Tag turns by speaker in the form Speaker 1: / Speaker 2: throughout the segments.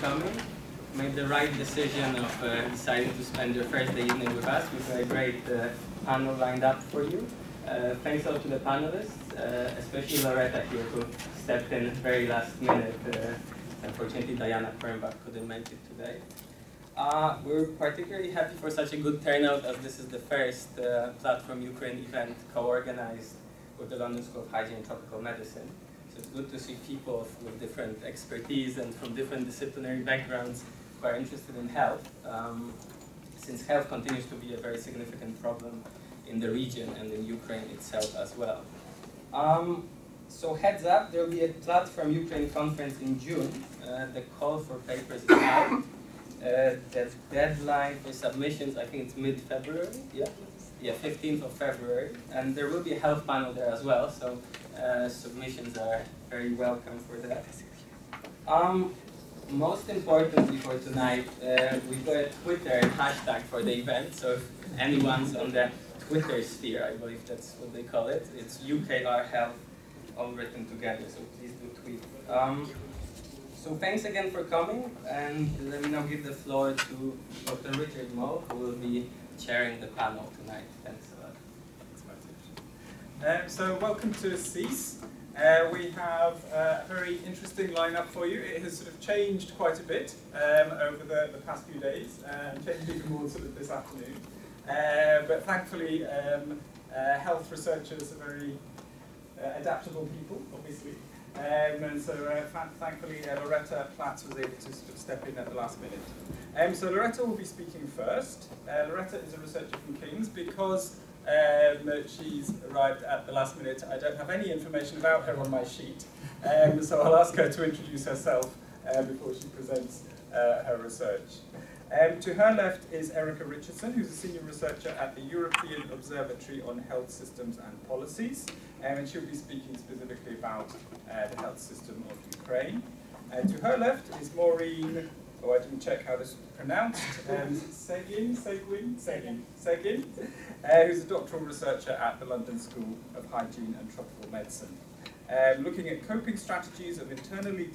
Speaker 1: coming. Made the right decision of deciding to spend your first day evening with us. We've got a great panel lined up for you. Thanks also to the panelists, especially Loretta here, who stepped in very last minute. Unfortunately, Diana Kernbach couldn't make it today. We're particularly happy for such a good turnout, as this is the first Platform Ukraine event co-organized with the London School of Hygiene and Tropical Medicine. So it's good to see people with different expertise and from different disciplinary backgrounds who are interested in health, since health continues to be a very significant problem in the region and in Ukraine itself as well. So heads up, there will be a Platform Ukraine conference in June. The call for papers is out. The deadline for submissions, I think it's mid-February, yeah, 15th of February. And there will be a health panel there as well, so submissions are very welcome for that. Most importantly for tonight, we've got a Twitter hashtag for the event, so if anyone's on the Twitter sphere, I believe that's what they call it, it's UKR Health, all written together, so please do tweet. So thanks again for coming, and let me now give the floor to Dr. Richard Moe, who will be chairing the panel tonight. Thanks a lot.
Speaker 2: Thanks, so welcome to CESE. We have a very interesting lineup for you. It has sort of changed quite a bit over the past few days, changed even more sort of this afternoon. But thankfully, health researchers are very adaptable people, obviously. And so thankfully Loretta Platz was able to sort of step in at the last minute. So Loretta will be speaking first. Loretta is a researcher from King's. Because she's arrived at the last minute, I don't have any information about her on my sheet. So I'll ask her to introduce herself before she presents her research. To her left is Erica Richardson, who's a senior researcher at the European Observatory on Health Systems and Policies, and she'll be speaking specifically about the health system of Ukraine. To her left is Maureen, I didn't check how this is pronounced, Seguin, who's a doctoral researcher at the London School of Hygiene and Tropical Medicine, looking at coping strategies of internally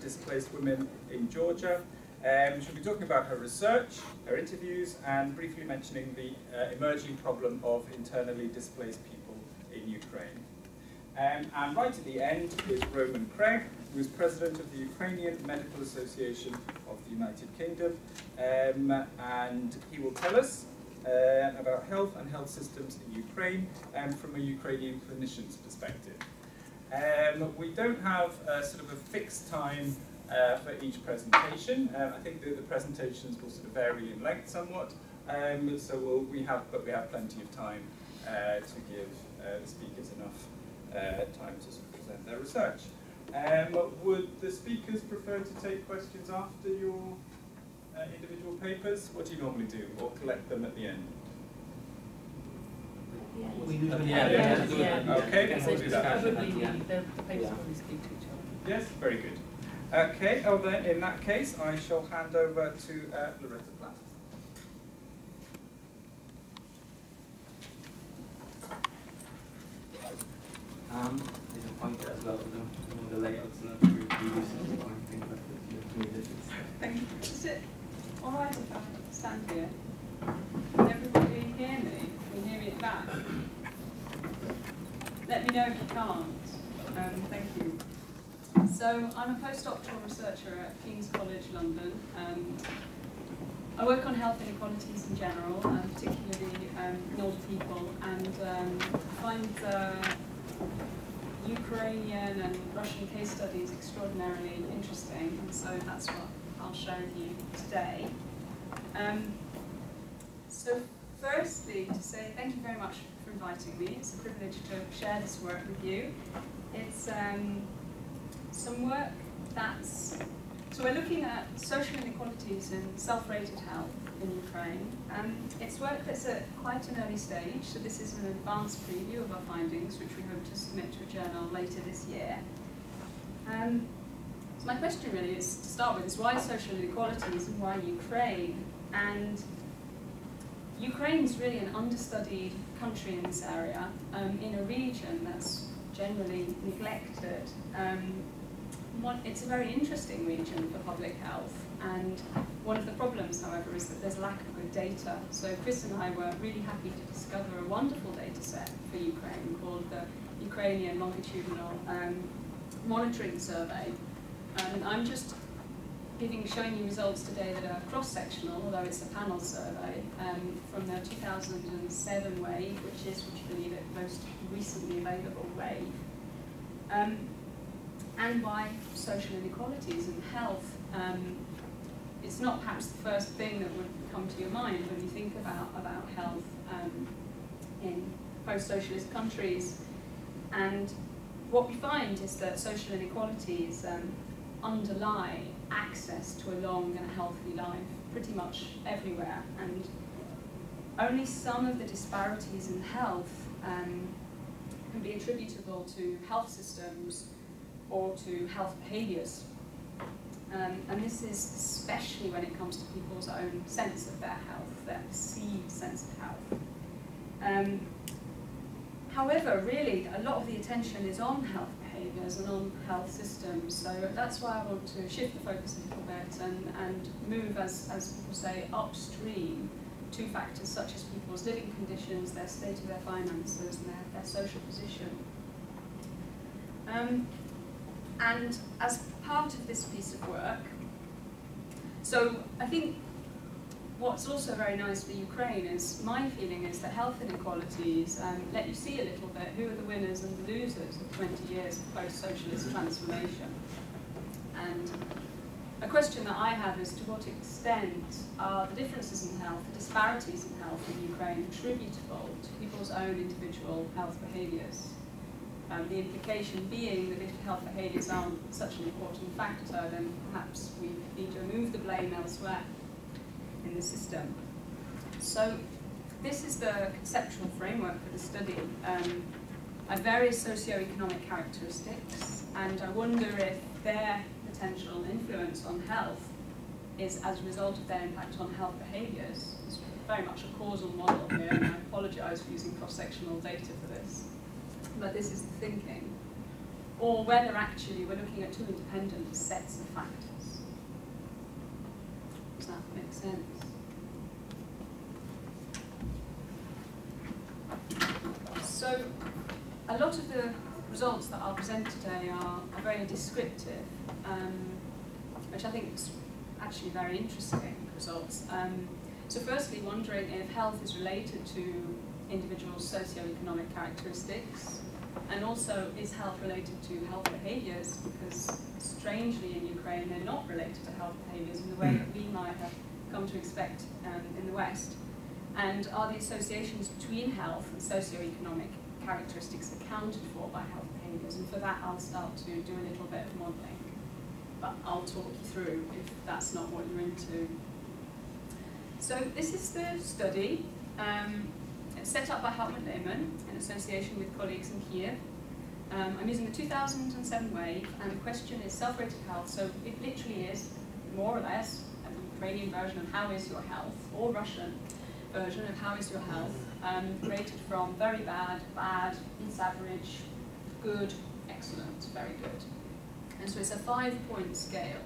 Speaker 2: displaced women in Georgia. She'll be talking about her research, her interviews, and briefly mentioning the emerging problem of internally displaced people in Ukraine. And right at the end is Roman Craig, who is president of the Ukrainian Medical Association of the United Kingdom, and he will tell us about health and health systems in Ukraine from a Ukrainian clinician's perspective. We don't have sort of a fixed time for each presentation. I think that the presentations will sort of vary in length somewhat, so we have plenty of time to give the speakers enough time to sort of present their research. Would the speakers prefer to take questions after your individual papers? What do you normally do, or collect them at the end?
Speaker 1: We do them at the end.
Speaker 2: Okay, we'll do that.
Speaker 3: The papers probably speak to each other.
Speaker 2: Yes, very good. Okay, well then, in that case, I shall hand over to Loretta Platz.
Speaker 1: There's a pointer as well, the layout's not very useful or anything, but it's needed.
Speaker 4: Thank you. Is it alright if I stand here? Can everybody hear me? Can you hear me at back? Let me know if you can't. Thank you. So I'm a postdoctoral researcher at King's College London. I work on health inequalities in general, and particularly in older people, and find Ukrainian and Russian case studies extraordinarily interesting, and so that's what I'll share with you today. So firstly, to say thank you very much for inviting me. It's a privilege to share this work with you. It's some work that's, so we're looking at social inequalities in self-rated health in Ukraine. It's work that's at quite an early stage, so this is an advanced preview of our findings, which we hope to submit to a journal later this year. So my question really is, to start with, is why social inequalities and why Ukraine? And Ukraine's really an understudied country in this area, in a region that's generally neglected. it's a very interesting region for public health, and one of the problems, however, is that there's a lack of good data. So Chris and I were really happy to discover a wonderful data set for Ukraine called the Ukrainian Longitudinal Monitoring Survey. And I'm just showing you results today that are cross-sectional, although it's a panel survey, from the 2007 wave, which is, would you believe it, most recently available wave. And by social inequalities and health. It's not perhaps the first thing that would come to your mind when you think about health in post-socialist countries. And what we find is that social inequalities underlie access to a long and healthy life pretty much everywhere. And only some of the disparities in health can be attributable to health systems or to health behaviours. And this is especially when it comes to people's own sense of their health, their perceived sense of health. However, really, a lot of the attention is on health behaviours and on health systems, so that's why I want to shift the focus a little bit and move, as people say, upstream to factors such as people's living conditions, their state of their finances, and their social position. And as part of this piece of work, so I think what's also very nice for Ukraine is, my feeling is that health inequalities let you see a little bit who are the winners and the losers of 20 years of post-socialist transformation. And a question that I have is, to what extent are the differences in health, the disparities in health in Ukraine attributable to people's own individual health behaviours? The implication being that if health behaviours aren't such an important factor, then perhaps we need to remove the blame elsewhere in the system. So this is the conceptual framework for the study. I have various socio-economic characteristics, and I wonder if their potential influence on health is as a result of their impact on health behaviours. It's very much a causal model here, and I apologise for using cross-sectional data for this. But this is the thinking, or whether actually we're looking at two independent sets of factors. Does that make sense? So, a lot of the results that I'll present today are very descriptive, which I think is actually very interesting results. So firstly, wondering if health is related to individuals' socio-economic characteristics, and also is health related to health behaviours, because strangely in Ukraine they're not related to health behaviours in the way that we might have come to expect in the West. And are the associations between health and socio-economic characteristics accounted for by health behaviours? And for that I'll start to do a little bit of modelling, but I'll talk you through if that's not what you're into. So this is the study. It's set up by Hartmut Lehmann in association with colleagues in Kiev. I'm using the 2007 wave, and the question is self-rated health. So it literally is, more or less, a Ukrainian version of how is your health, or Russian version of how is your health, rated from very bad, bad, it's average, good, excellent, very good. And so it's a 5-point scale.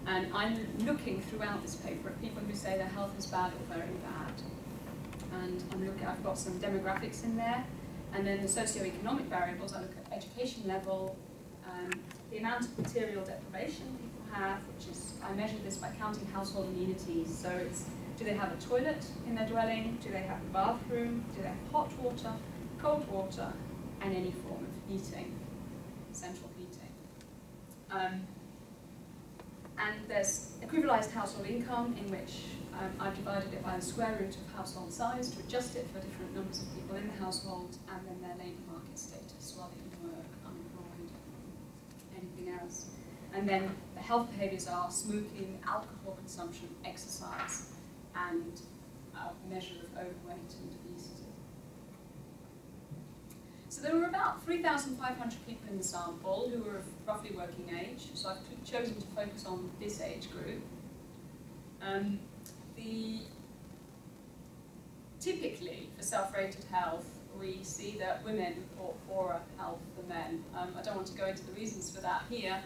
Speaker 4: And I'm looking throughout this paper at people who say their health is bad or very bad. And I've got some demographics in there, and then the socio-economic variables. I look at education level, the amount of material deprivation people have, which is, I measure this by counting household amenities. So it's, do they have a toilet in their dwelling? Do they have a bathroom? Do they have hot water, cold water, and any form of heating, central heating? And there's equivalized household income, in which I've divided it by the square root of household size to adjust it for different numbers of people in the household, and then their labour market status, whether in work, unemployed, anything else. And then the health behaviours are smoking, alcohol consumption, exercise, and a measure of overweight and obesity. So there were about 3,500 people in the sample who were of roughly working age, so I've chosen to focus on this age group. Typically, for self-rated health, we see that women report poorer health than men. I don't want to go into the reasons for that here,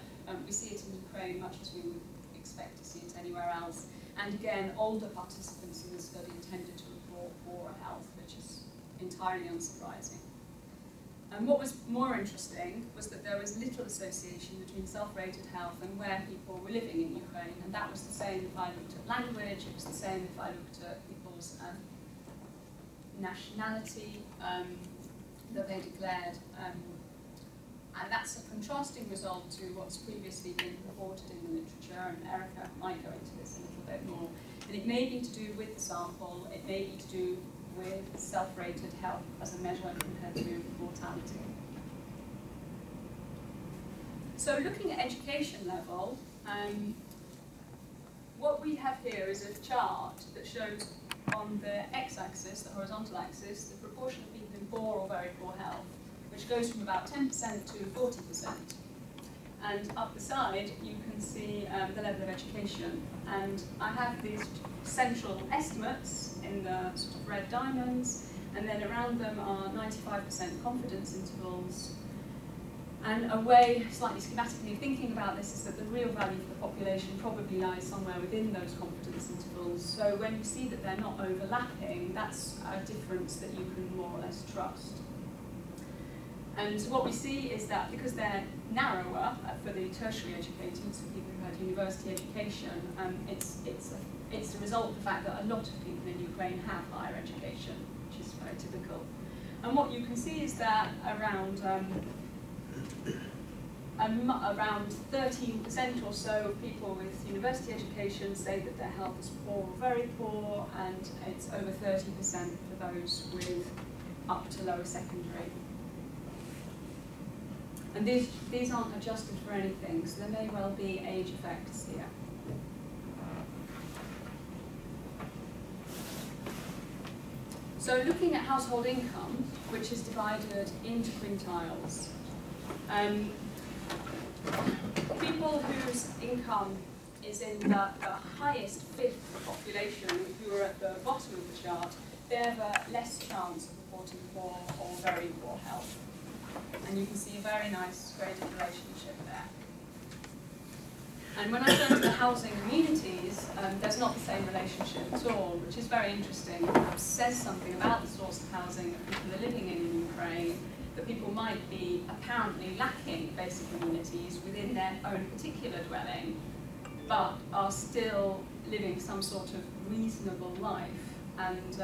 Speaker 4: We see it in Ukraine much as we would expect to see it anywhere else. And again, older participants in the study tended to report poorer health, which is entirely unsurprising. And what was more interesting was that there was little association between self-rated health and where people were living in Ukraine, and that was the same if I looked at language, it was the same if I looked at people's nationality that they declared. And that's a contrasting result to what's previously been reported in the literature, and Erica might go into this a little bit more. And it may be to do with the sample, it may be to do with self-rated health as a measure compared to mortality. So looking at education level, what we have here is a chart that shows on the x-axis, the horizontal axis, the proportion of people in poor or very poor health, which goes from about 10% to 40%. And up the side, you can see the level of education. And I have these central estimates in the sort of red diamonds, and then around them are 95% confidence intervals. And a way, slightly schematically, of thinking about this is that the real value for the population probably lies somewhere within those confidence intervals. So when you see that they're not overlapping, that's a difference that you can more or less trust. And what we see is that because they're narrower for the tertiary educated, so people who had university education, it's a result of the fact that a lot of people in Ukraine have higher education, which is very typical. And what you can see is that around 13% or so of people with university education say that their health is poor or very poor, and it's over 30% for those with up to lower secondary. And these aren't adjusted for anything, so there may well be age effects here. So looking at household income, which is divided into quintiles, people whose income is in the highest fifth of the population, who are at the bottom of the chart, they have a less chance of reporting poor or very poor health. And you can see a very nice graded relationship there. And when I turn to the housing communities, there's not the same relationship at all, which is very interesting. It perhaps says something about the sorts of housing that people are living in Ukraine, that people might be apparently lacking basic amenities within their own particular dwelling, but are still living some sort of reasonable life. And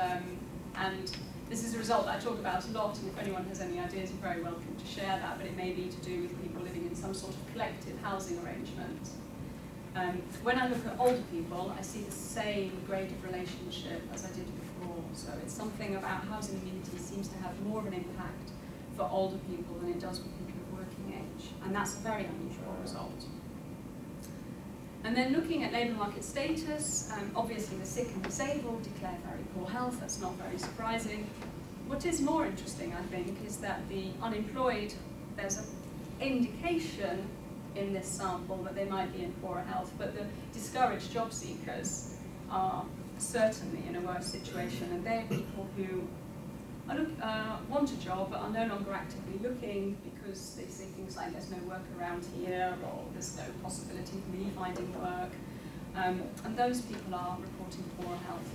Speaker 4: this is a result that I talk about a lot, and if anyone has any ideas, you're very welcome to share that, but it may be to do with people living in some sort of collective housing arrangement. When I look at older people, I see the same graded relationship as I did before. So it's something about housing amenities seems to have more of an impact for older people than it does for people of working age. And that's a very unusual result. And then looking at labour market status, obviously the sick and disabled declare very poor health, that's not very surprising. What is more interesting, I think, is that the unemployed, there's an indication in this sample that they might be in poorer health, but the discouraged job seekers are certainly in a worse situation, and they're people who want a job but are no longer actively looking because they say things like there's no work around here, or there's no possibility of me finding work, and those people are reporting poorer health.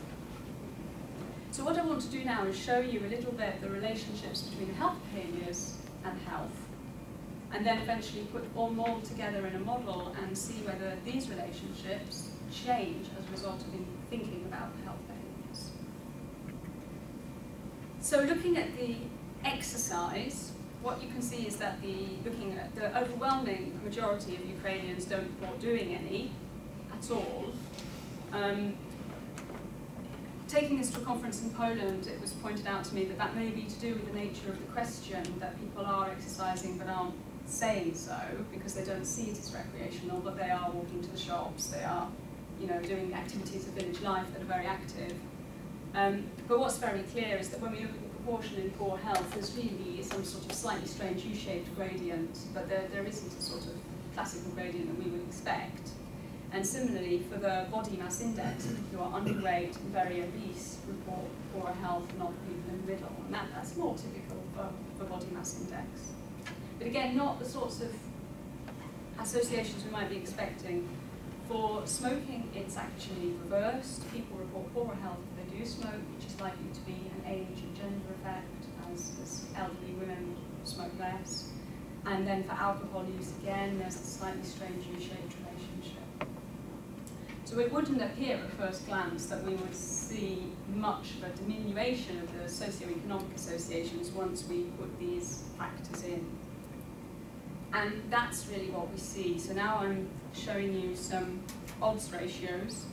Speaker 4: So what I want to do now is show you a little bit the relationships between health behaviours and health, and then eventually put all more together in a model and see whether these relationships change as a result of thinking about health behaviours. So looking at the exercise, what you can see is that looking at the overwhelming majority of Ukrainians don't report doing any at all. Taking this to a conference in Poland, it was pointed out to me that that may be to do with the nature of the question, that people are exercising but aren't saying so because they don't see it as recreational, but they are walking to the shops, they are, doing activities of village life that are very active. But what's very clear is that when we look at the proportion in poor health, there's really some sort of slightly strange U-shaped gradient, but there isn't a sort of classical gradient that we would expect. And similarly, for the body mass index, people who are underweight and very obese report poorer health, not people in the middle. And that's more typical for body mass index. But again, not the sorts of associations we might be expecting. For smoking, it's actually reversed. People report poorer health if they do smoke, which is likely to be an age and gender effect, as elderly women smoke less. And then for alcohol use, again, there's a slightly strange U-shaped relationship. So it wouldn't appear at first glance that we would see much of a diminution of the socio-economic associations once we put these factors in. And that's really what we see. So now I'm showing you some odds ratios.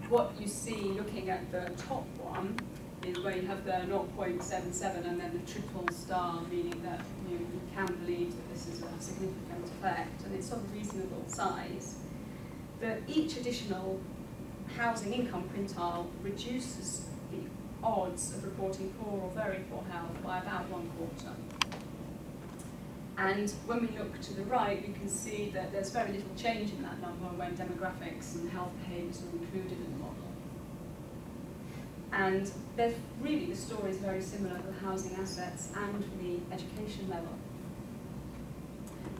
Speaker 4: What you see looking at the top one is where you have the 0.77 and then the triple star, meaning that you can believe that this is a significant effect, and it's of a reasonable size. That each additional housing income quintile reduces the odds of reporting poor or very poor health by about 1/4. And when we look to the right, we can see that there's very little change in that number when demographics and health behaviours are included in the model. And really the story is very similar for the housing assets and for the education level.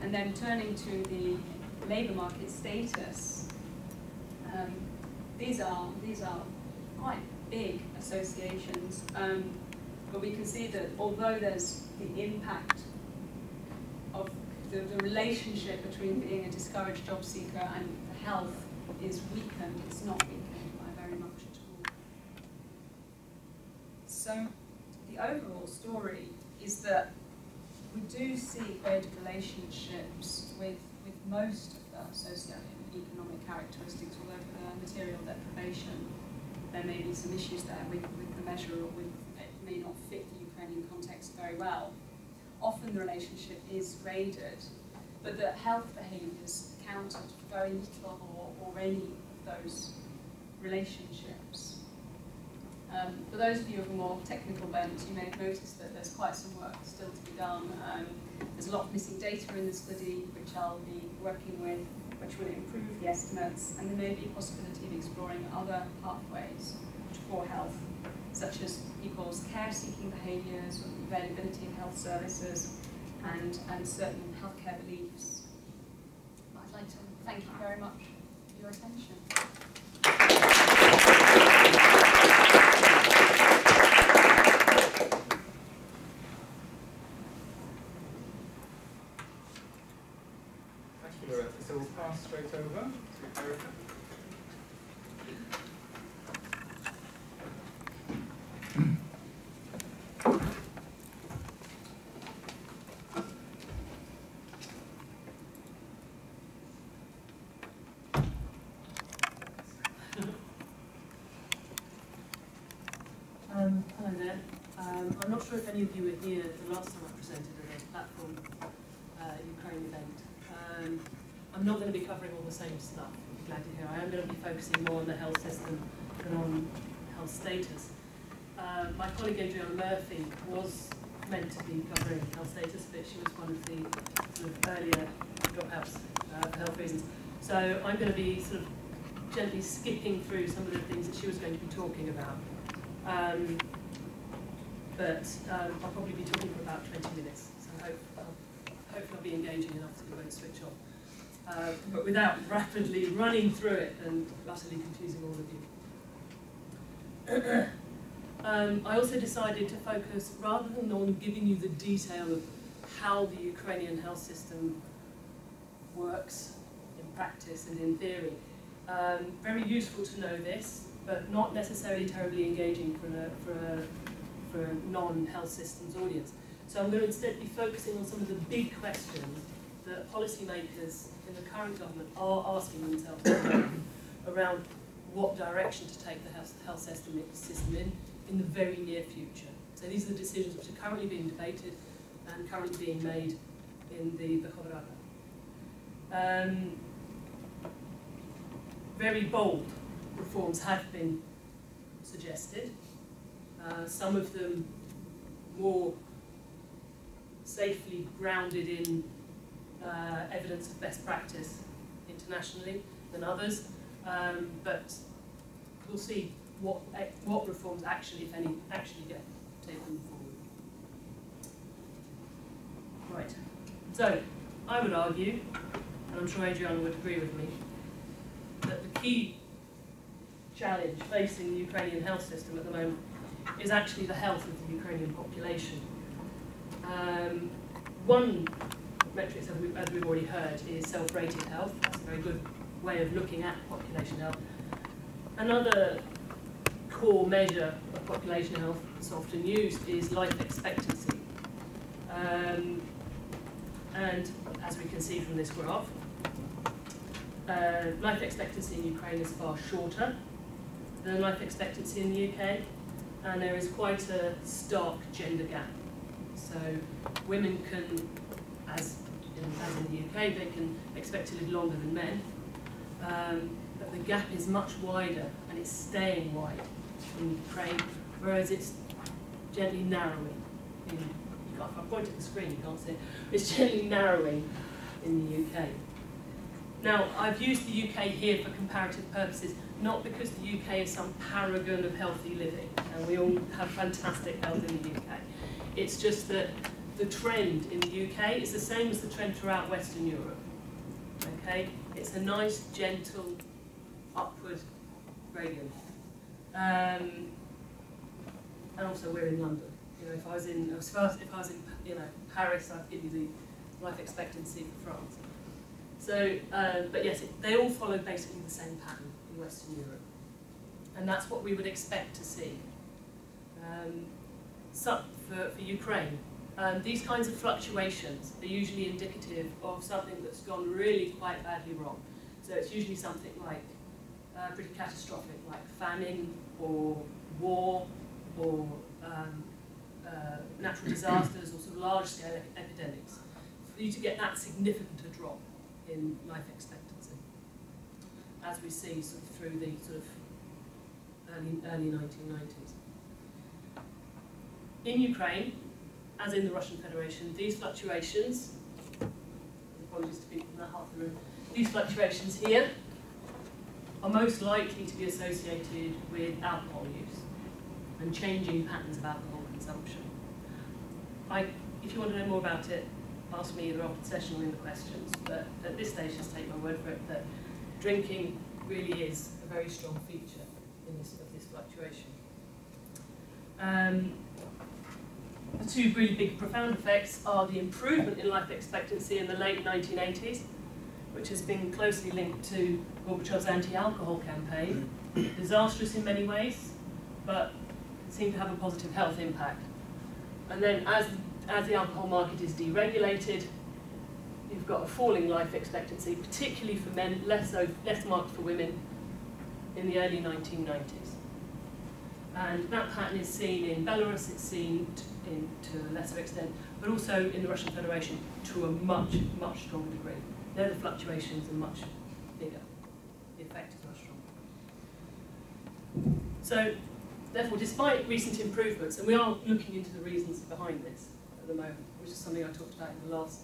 Speaker 4: And then turning to the labour market status, these are quite big associations, but we can see that although there's the impact of the relationship between being a discouraged job seeker and health is weakened, it's not weakened by very much at all. So the overall story is that we do see greater relationships with most of the socio-economic characteristics, although for the material deprivation there may be some issues there with the measure, or it may not fit the Ukrainian context very well. Often the relationship is graded, but the health behaviours counted very little or any of those relationships. For those of you of a more technical bent, you may have noticed that there's quite some work still to be done. There's a lot of missing data in the study, which I'll be working with, which will improve the estimates, and there may be a possibility of exploring other pathways to poor health, such as people's care-seeking behaviours, or the availability of health services, and certain healthcare beliefs. But I'd like to thank you very much for your attention.
Speaker 2: Thank you, Loretta. So we'll pass straight over to Erica.
Speaker 3: Hello there. I'm not sure if any of you were here the last time I presented at a platform Ukraine event. I'm not going to be covering all the same stuff, I'm glad to hear. I am going to be focusing more on the health system than on health status. My colleague Adriana Murphy was meant to be covering health status, but she was one of the sort of earlier dropouts for health reasons. So I'm going to be sort of gently skipping through some of the things that she was going to be talking about. But I'll probably be talking for about 20 minutes, so I hope I'll be engaging enough that you won't switch off. But without rapidly running through it and utterly confusing all of you. I also decided to focus, rather than on giving you the detail of how the Ukrainian health system works in practice and in theory. Very useful to know this, but not necessarily terribly engaging for a non-health systems audience. So I'm going to instead be focusing on some of the big questions that policymakers in the current government are asking themselves around what direction to take the health system in the very near future. So these are the decisions which are currently being debated and currently being made in the Verkhovna Rada. Very bold reforms have been suggested, some of them more safely grounded in evidence of best practice internationally than others, but we'll see what reforms actually, if any, actually get taken Right. So, I would argue, and I'm sure Adriana would agree with me, that the key challenge facing the Ukrainian health system at the moment is actually the health of the Ukrainian population. One metric, as we've already heard, is self-rated health. That's a very good way of looking at population health. Another core measure of population health that's often used is life expectancy. And as we can see from this graph, life expectancy in Ukraine is far shorter than life expectancy in the UK, and there is quite a stark gender gap. So women can, as in the UK, they can expect to live longer than men, but the gap is much wider, and it's staying wide in Ukraine, whereas it's gently narrowing. If I point at the screen, you can't see it. It's gently narrowing in the UK. Now, I've used the UK here for comparative purposes, not because the UK is some paragon of healthy living, and we all have fantastic health in the UK. It's just that the trend in the UK is the same as the trend throughout Western Europe. Okay, it's a nice, gentle, upward gradient. And also, we're in London. You know, if I was in Paris, I'd give you the life expectancy for France. So, but yes, they all follow basically the same pattern in Western Europe, and that's what we would expect to see. So for Ukraine, these kinds of fluctuations are usually indicative of something that's gone really quite badly wrong. So it's usually something like pretty catastrophic, like famine or war or natural disasters or sort of large-scale epidemics, for you to get that significant a drop in life expectancy, as we see sort of through the sort of early 1990s. In Ukraine, as in the Russian Federation, these fluctuations, apologies to people in that half of the room, these fluctuations here are most likely to be associated with alcohol use and changing patterns of alcohol consumption. If you want to know more about it, ask me either after the session or in the questions, but at this stage, just take my word for it that drinking really is a very strong feature in this fluctuation. The two really big profound effects are the improvement in life expectancy in the late 1980s, which has been closely linked to Gorbachev's anti-alcohol campaign, disastrous in many ways, but seemed to have a positive health impact. And then as the alcohol market is deregulated, you've got a falling life expectancy, particularly for men, less marked for women, in the early 1990s. And that pattern is seen in Belarus, it's seen to a lesser extent, but also in the Russian Federation to a much, much stronger degree. There the fluctuations are much bigger. The effect is much stronger. So, therefore, despite recent improvements, and we are looking into the reasons behind this at the moment, which is something I talked about in the last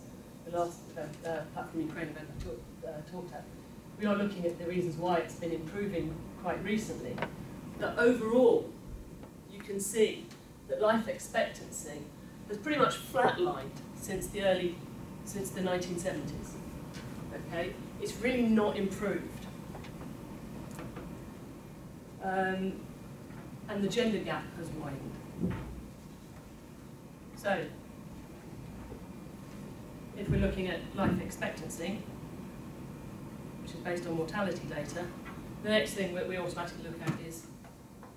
Speaker 3: Platform Ukraine event I talked at, we are looking at the reasons why it's been improving quite recently. That overall, you can see that life expectancy has pretty much flatlined since the 1970s. Okay, it's really not improved, and the gender gap has widened. So, if we're looking at life expectancy, which is based on mortality data, the next thing that we automatically look at is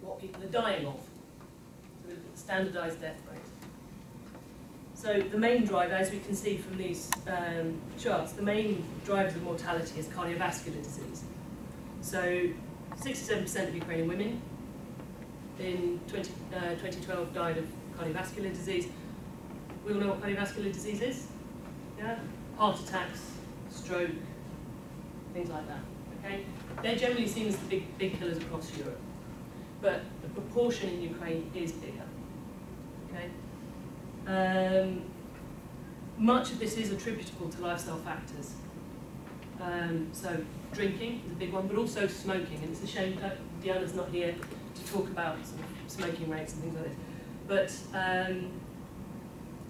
Speaker 3: what people are dying of. So we look at the standardised death rate. So the main driver, as we can see from these charts, the main drivers of mortality is cardiovascular disease. So 67% of Ukrainian women in 2012 died of cardiovascular disease. We all know what cardiovascular disease is? Yeah? Heart attacks, stroke, things like that. Okay? They're generally seen as the big killers across Europe. But the proportion in Ukraine is bigger. Okay? Much of this is attributable to lifestyle factors. So drinking is a big one, but also smoking. And it's a shame that Diana's not here to talk about sort of smoking rates and things like this. But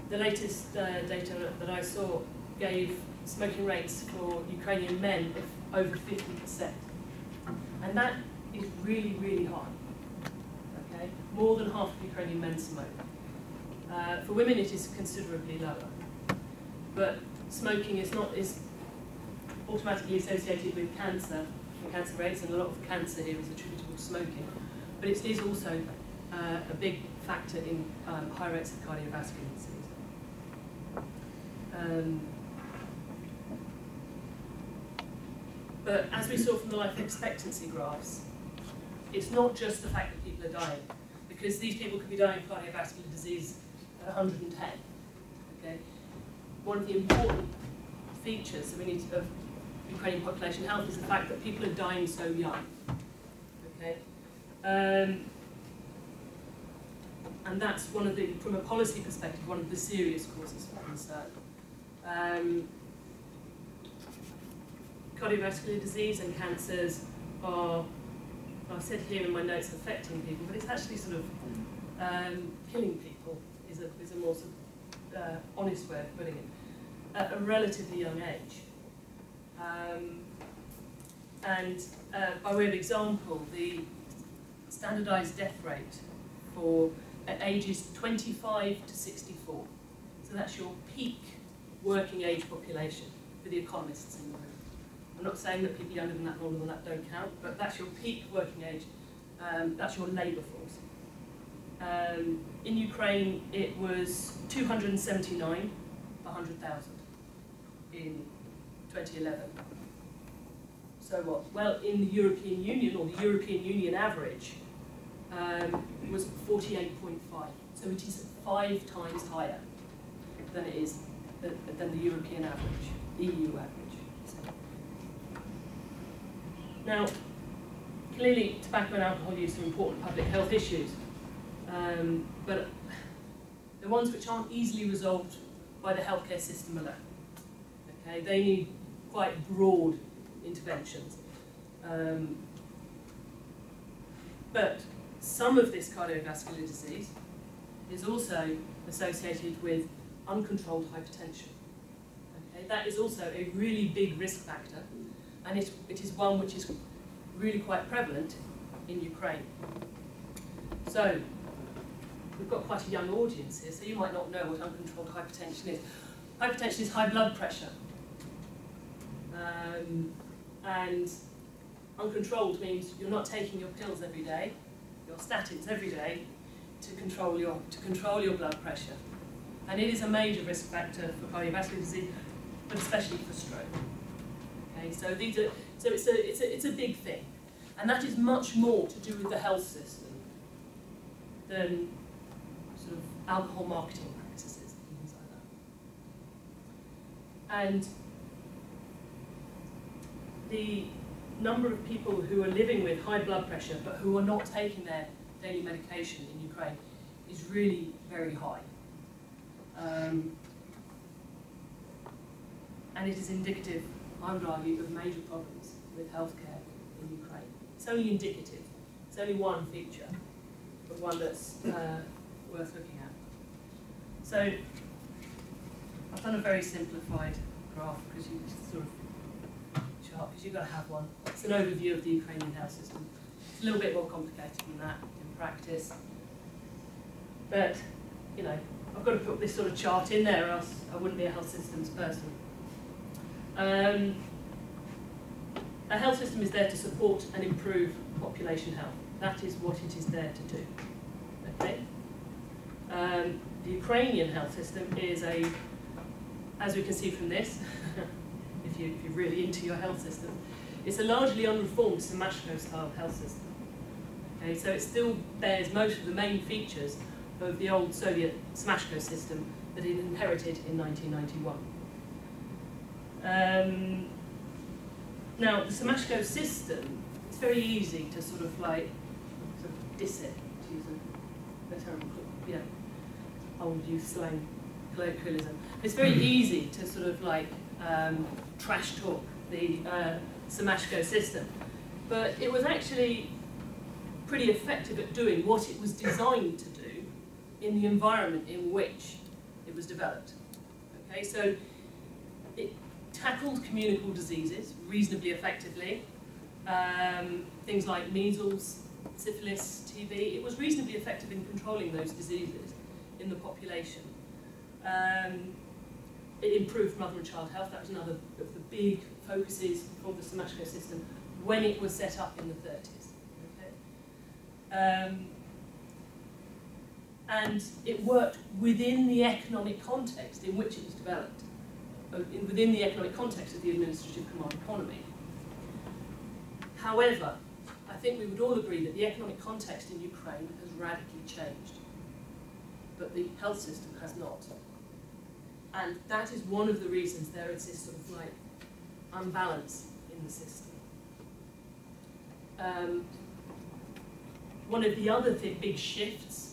Speaker 3: the latest data that I saw gave smoking rates for Ukrainian men of over 50%. And that is really, really high. Okay? More than half of Ukrainian men smoke. For women it is considerably lower. But smoking is automatically associated with cancer and cancer rates, and a lot of cancer here is attributable to smoking. But it is also a big factor in high rates of cardiovascular disease. But as we saw from the life expectancy graphs, it's not just the fact that people are dying, because these people could be dying of cardiovascular disease at 110. Okay? One of the important features that we need of Ukrainian population health is the fact that people are dying so young. Okay? And that's one of the, from a policy perspective, one of the serious causes for concern. Cardiovascular disease and cancers are, I've said here in my notes, affecting people, but it's actually sort of killing people is a more sort of, honest way of putting it, at a relatively young age. By way of example, the standardised death rate for at ages 25 to 64. So that's your peak working age population for the economists in the room. I'm not saying that people younger than that, older than that don't count, but that's your peak working age, that's your labour force. In Ukraine, it was 279 per 100,000 in 2011. So what? Well, in the European Union, or the European Union average, was 48.5. So it is 5 times higher than it is than the European average, EU average. So. Now, clearly, tobacco and alcohol use are important public health issues, but the ones which aren't easily resolved by the healthcare system alone. Okay, they need quite broad interventions. But some of this cardiovascular disease is also associated with uncontrolled hypertension. Okay, that is also a really big risk factor, and it is one which is really quite prevalent in Ukraine. So we've got quite a young audience here, so you might not know what uncontrolled hypertension is. Hypertension is high blood pressure. And uncontrolled means you're not taking your pills every day, your statins every day, to control your blood pressure. And it is a major risk factor for cardiovascular disease, but especially for stroke. Okay, so it's a big thing, and that is much more to do with the health system than sort of alcohol marketing practices and things like that. And the number of people who are living with high blood pressure but who are not taking their daily medication in Ukraine is really very high. And it is indicative, I would argue, of major problems with healthcare in Ukraine. It's only indicative. It's only one feature, but one that's worth looking at. So I've done a very simplified graph because you sort of because you've got to have one. It's an overview of the Ukrainian health system. It's a little bit more complicated than that in practice. But, you know, I've got to put this sort of chart in there or else I wouldn't be a health systems person. A health system is there to support and improve population health. That is what it is there to do. Okay? The Ukrainian health system is as we can see from this, if you're really into your health system, it's a largely unreformed Semashko-style health system. Okay, so it still bears most of the main features of the old Soviet Semashko system that it inherited in 1991. Now, the Semashko system, it's very easy to sort of diss it, to use a term, old youth slang colloquialism. It's very easy to sort of trash talk the Semashko system, but it was actually pretty effective at doing what it was designed to do in the environment in which it it was developed. Okay, so it tackled communicable diseases reasonably effectively. Things like measles, syphilis, TB. It was reasonably effective in controlling those diseases in the population. It improved mother and child health. That was another of the big focuses for the Slavonic system when it was set up in the 30s. Okay? And it worked within the economic context in which it was developed, within the economic context of the administrative command economy. However, I think we would all agree that the economic context in Ukraine has radically changed, but the health system has not. And that is one of the reasons there is this sort of like unbalance in the system. One of the other big shifts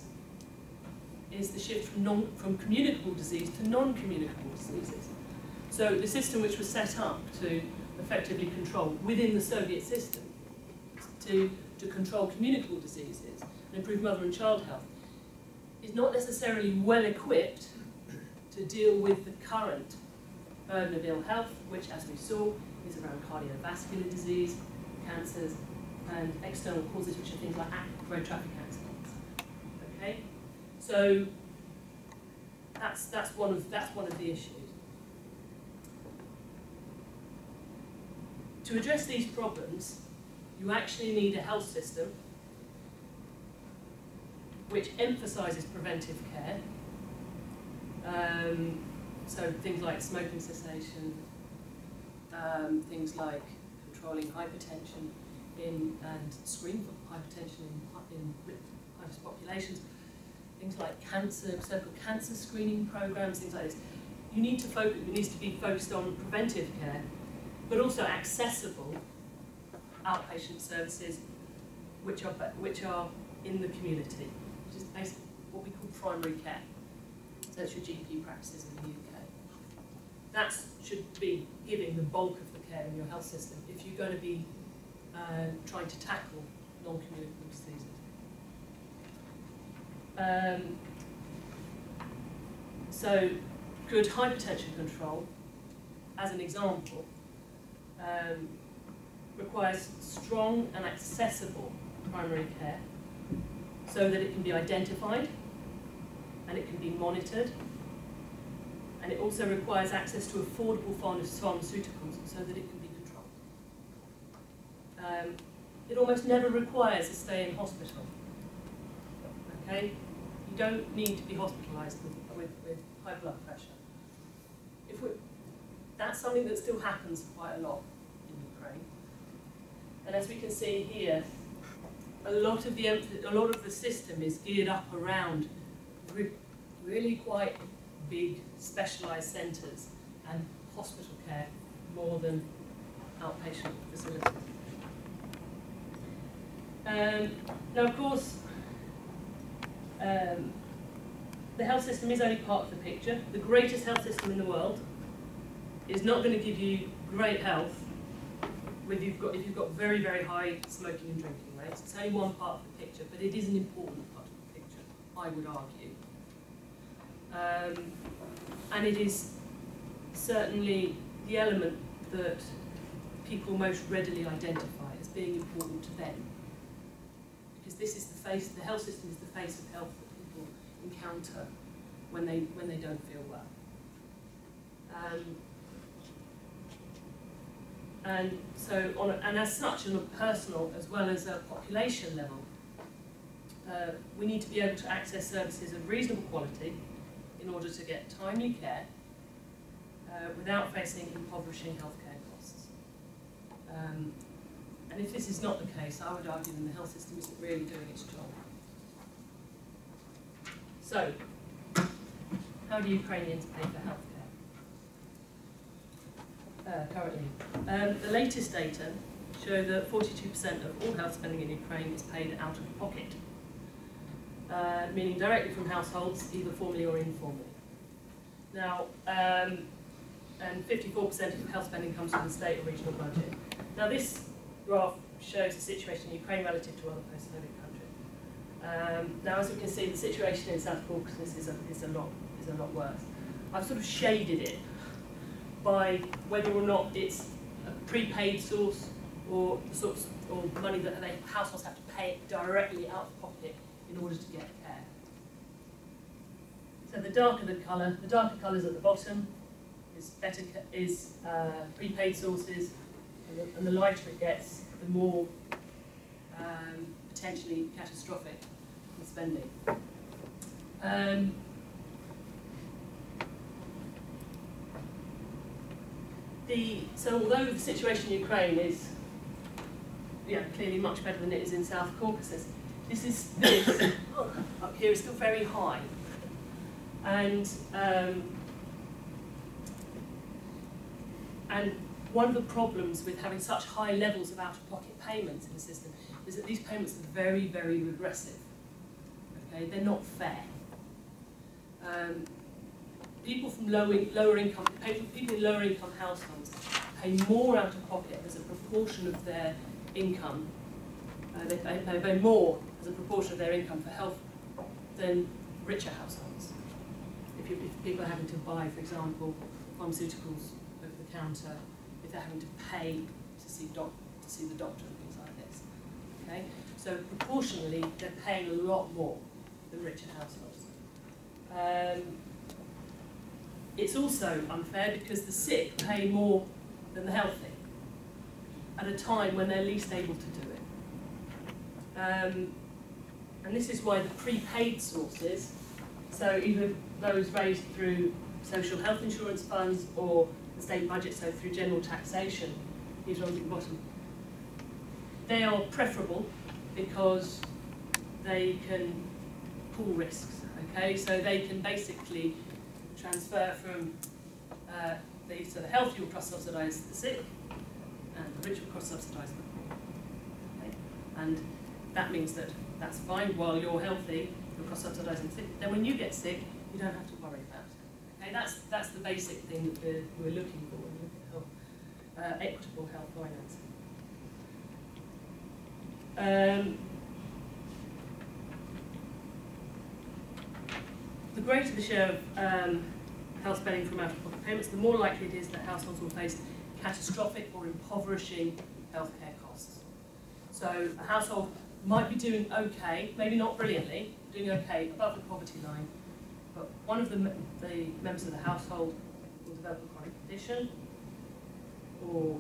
Speaker 3: is the shift from communicable disease to non-communicable diseases. So the system which was set up to effectively control within the Soviet system to control communicable diseases and improve mother and child health is not necessarily well equipped to deal with the current burden of ill health, which, as we saw, is around cardiovascular disease, cancers, and external causes, which are things like road traffic accidents. Okay, so that's one of the issues. To address these problems, you actually need a health system which emphasises preventive care. So things like smoking cessation, things like controlling hypertension and screening for hypertension in high-risk populations, things like cancer, so-called cancer screening programs, things like this. You need to focus. It needs to be focused on preventive care, but also accessible outpatient services, which are in the community, which is basically what we call primary care. So that's your GP practices in the UK. That should be giving the bulk of the care in your health system if you're going to be trying to tackle non-communicable diseases. So good hypertension control, as an example, requires strong and accessible primary care so that it can be identified and it can be monitored, and it also requires access to affordable pharmaceuticals so that it can be controlled. It almost never requires a stay in hospital. Okay, you don't need to be hospitalised with high blood pressure. That's something that still happens quite a lot in Ukraine, and as we can see here, a lot of the system is geared up around really quite big specialised centres and hospital care more than outpatient facilities. Now, of course, the health system is only part of the picture. The greatest health system in the world is not going to give you great health if you've got very, very high smoking and drinking rates. It's only one part of the picture, but it is an important part of the picture, I would argue. And it is certainly the element that people most readily identify as being important to them. Because this is the health system is the face of health that people encounter when they don't feel well. And so, and as such, on a personal as well as a population level, we need to be able to access services of reasonable quality in order to get timely care without facing impoverishing healthcare costs. And if this is not the case, I would argue that the health system isn't really doing its job. So, how do Ukrainians pay for healthcare currently? The latest data show that 42% of all health spending in Ukraine is paid out of pocket, meaning directly from households, either formally or informally. Now, and 54% of health spending comes from the state or regional budget. Now, this graph shows the situation in Ukraine relative to other post-Soviet countries. Now, as we can see, the situation in South Caucasus is a lot worse. I've sort of shaded it by whether or not it's a prepaid source or the sorts or money that households have to pay directly out of pocket in order to get care. So the darker the darker colours at the bottom is prepaid sources, and the lighter it gets, the more potentially catastrophic the spending. So although the situation in Ukraine is clearly much better than it is in South Caucasus, this up here is still very high. And one of the problems with having such high levels of out-of-pocket payments in the system is that these payments are very, very regressive. Okay, they're not fair. People in lower income households pay more out of pocket as a proportion of their income. They pay more as a proportion of their income for health than richer households. If people are having to buy, for example, pharmaceuticals over the counter, if they're having to pay to see the doctor and things like this. Okay, so proportionally, they're paying a lot more than richer households. It's also unfair because the sick pay more than the healthy at a time when they're least able to do it. And this is why the prepaid sources, so either those raised through social health insurance funds or the state budget, so through general taxation, these ones at the bottom, they are preferable because they can pool risks, okay? So they can basically transfer from so the healthy will cross-subsidise the sick, and the rich will cross-subsidise the poor. Okay? And that means that that's fine while you're healthy, you're cross-subsidising the sick. Then when you get sick, you don't have to worry about it. Okay? That's the basic thing that we're looking for when we look at health, equitable health finance. The greater the share of health spending from out-of-pocket payments, the more likely it is that households will face catastrophic or impoverishing healthcare costs. So a household might be doing okay, maybe not brilliantly, doing okay above the poverty line, but one of the members of the household will develop a chronic condition or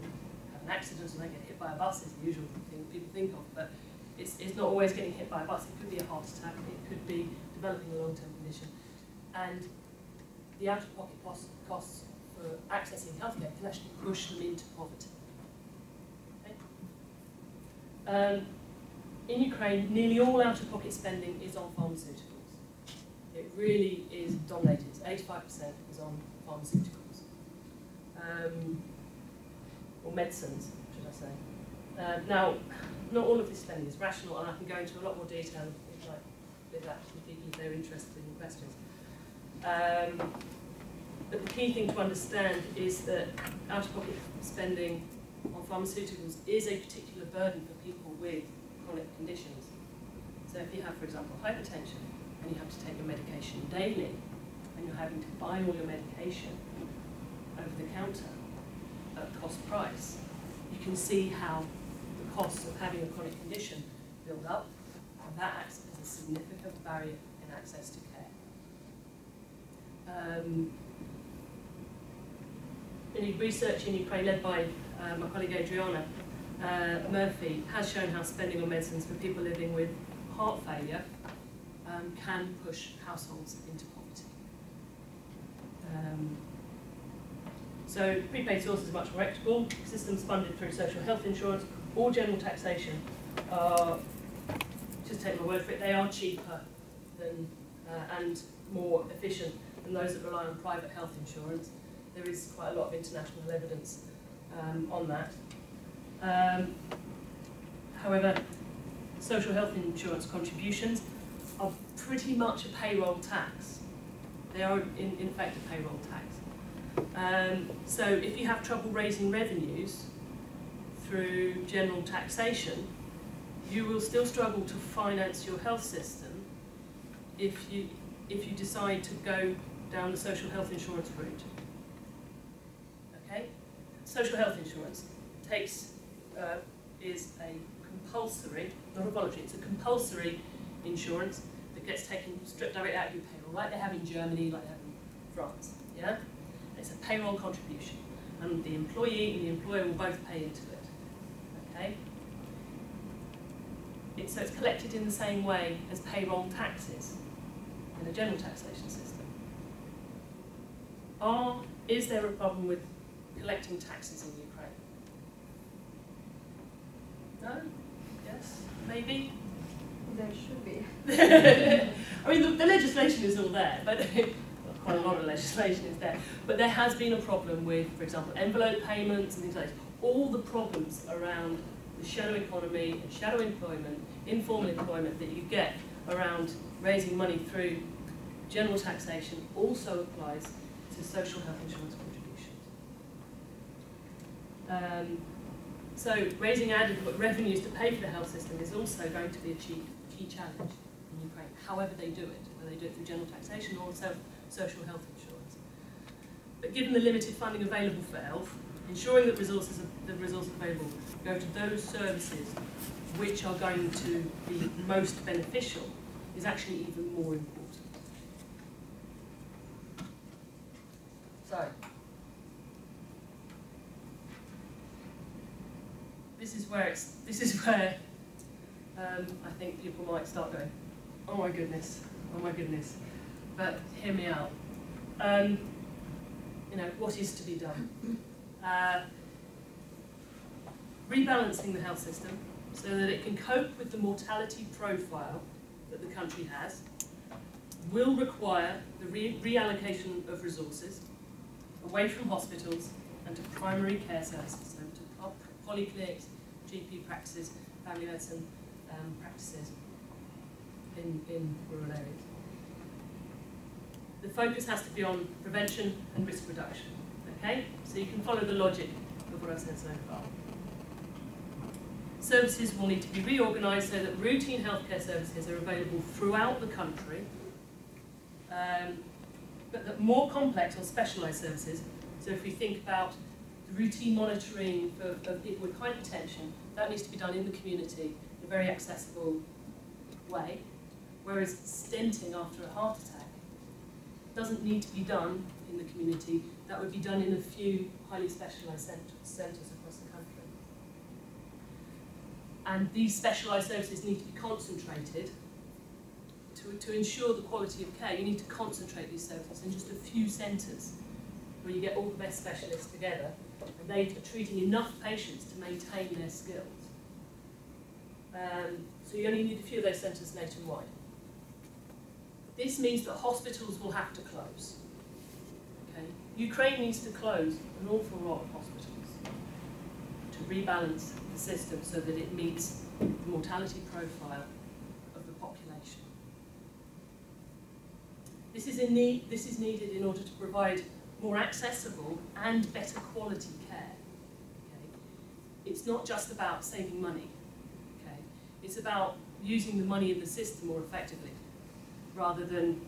Speaker 3: have an accident and they get hit by a bus is the usual thing people think of, but it's not always getting hit by a bus. It could be a heart attack, it could be developing a long-term condition. And the out-of-pocket costs for accessing healthcare can actually push them into poverty. Okay? In Ukraine, nearly all out-of-pocket spending is on pharmaceuticals. It really is dominated. 85% is on pharmaceuticals. Or medicines, should I say. Now, not all of this spending is rational, and I can go into a lot more detail with that with people if they're interested in questions. But the key thing to understand is that out-of-pocket spending on pharmaceuticals is a particular burden for people with chronic conditions. So if you have, for example, hypertension, and you have to take your medication daily, and you're having to buy all your medication over the counter at cost price, you can see how the costs of having a chronic condition build up, and that acts as a significant barrier in access to care. Research in Ukraine led by my colleague Adriana Murphy has shown how spending on medicines for people living with heart failure can push households into poverty. So prepaid sources are much more equitable. Systems funded through social health insurance or general taxation are, just take my word for it, they are cheaper than and more efficient than those that rely on private health insurance. There is quite a lot of international evidence on that. However, social health insurance contributions are pretty much a payroll tax. They are, in fact, a payroll tax. So if you have trouble raising revenues through general taxation, you will still struggle to finance your health system if you decide to go down the social health insurance route. Okay? Social health insurance is a compulsory, not a voluntary, it's a compulsory insurance that gets stripped directly out of your payroll, like they have in Germany, like they have in France. Yeah? It's a payroll contribution, and the employee and the employer will both pay into it. Okay? So it's collected in the same way as payroll taxes in a general taxation system. Is there a problem with collecting taxes in Ukraine? No? Yes? Maybe?
Speaker 4: There should be.
Speaker 3: I mean, the legislation is all there, but quite a lot of legislation is there. But there has been a problem with, for example, envelope payments and things like that. All the problems around the shadow economy and shadow employment, informal employment that you get around raising money through general taxation also applies to social health insurance contributions. So raising adequate revenues to pay for the health system is also going to be a key challenge in Ukraine, however they do it, whether they do it through general taxation or social health insurance. But given the limited funding available for health, ensuring that the resources available go to those services which are going to be most beneficial is actually even more important. So, this is where I think people might start going, oh my goodness, but hear me out. You know, what is to be done? Rebalancing the health system so that it can cope with the mortality profile that the country has will require the reallocation of resources away from hospitals and to primary care services, so to polyclinics, GP practices, family medicine practices in rural areas. The focus has to be on prevention and risk reduction, okay? So you can follow the logic of what I've said so far. Services will need to be reorganised so that routine healthcare services are available throughout the country, but that more complex or specialised services, so if we think about the routine monitoring for people with hypertension, that needs to be done in the community in a very accessible way, whereas stenting after a heart attack doesn't need to be done in the community. That would be done in a few highly specialised centres across the country. And these specialised services need to be concentrated to ensure the quality of care. You need to concentrate these services in just a few centres where you get all the best specialists together and they are treating enough patients to maintain their skills. So you only need a few of those centres nationwide. This means that hospitals will have to close. Okay? Ukraine needs to close an awful lot of hospitals to rebalance the system so that it meets the mortality profile of the population. This is needed in order to provide more accessible and better quality care. Okay? It's not just about saving money. Okay? It's about using the money in the system more effectively, rather than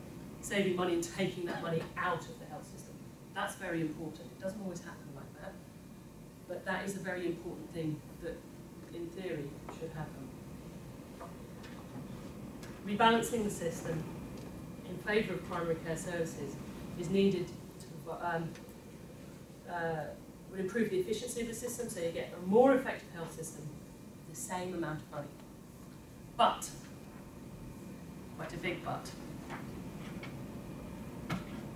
Speaker 3: saving money and taking that money out of the health system. That's very important. It doesn't always happen like that, but that is a very important thing that, in theory, should happen. Rebalancing the system in favour of primary care services is needed to would improve the efficiency of the system, so you get a more effective health system with the same amount of money. But, quite a big but,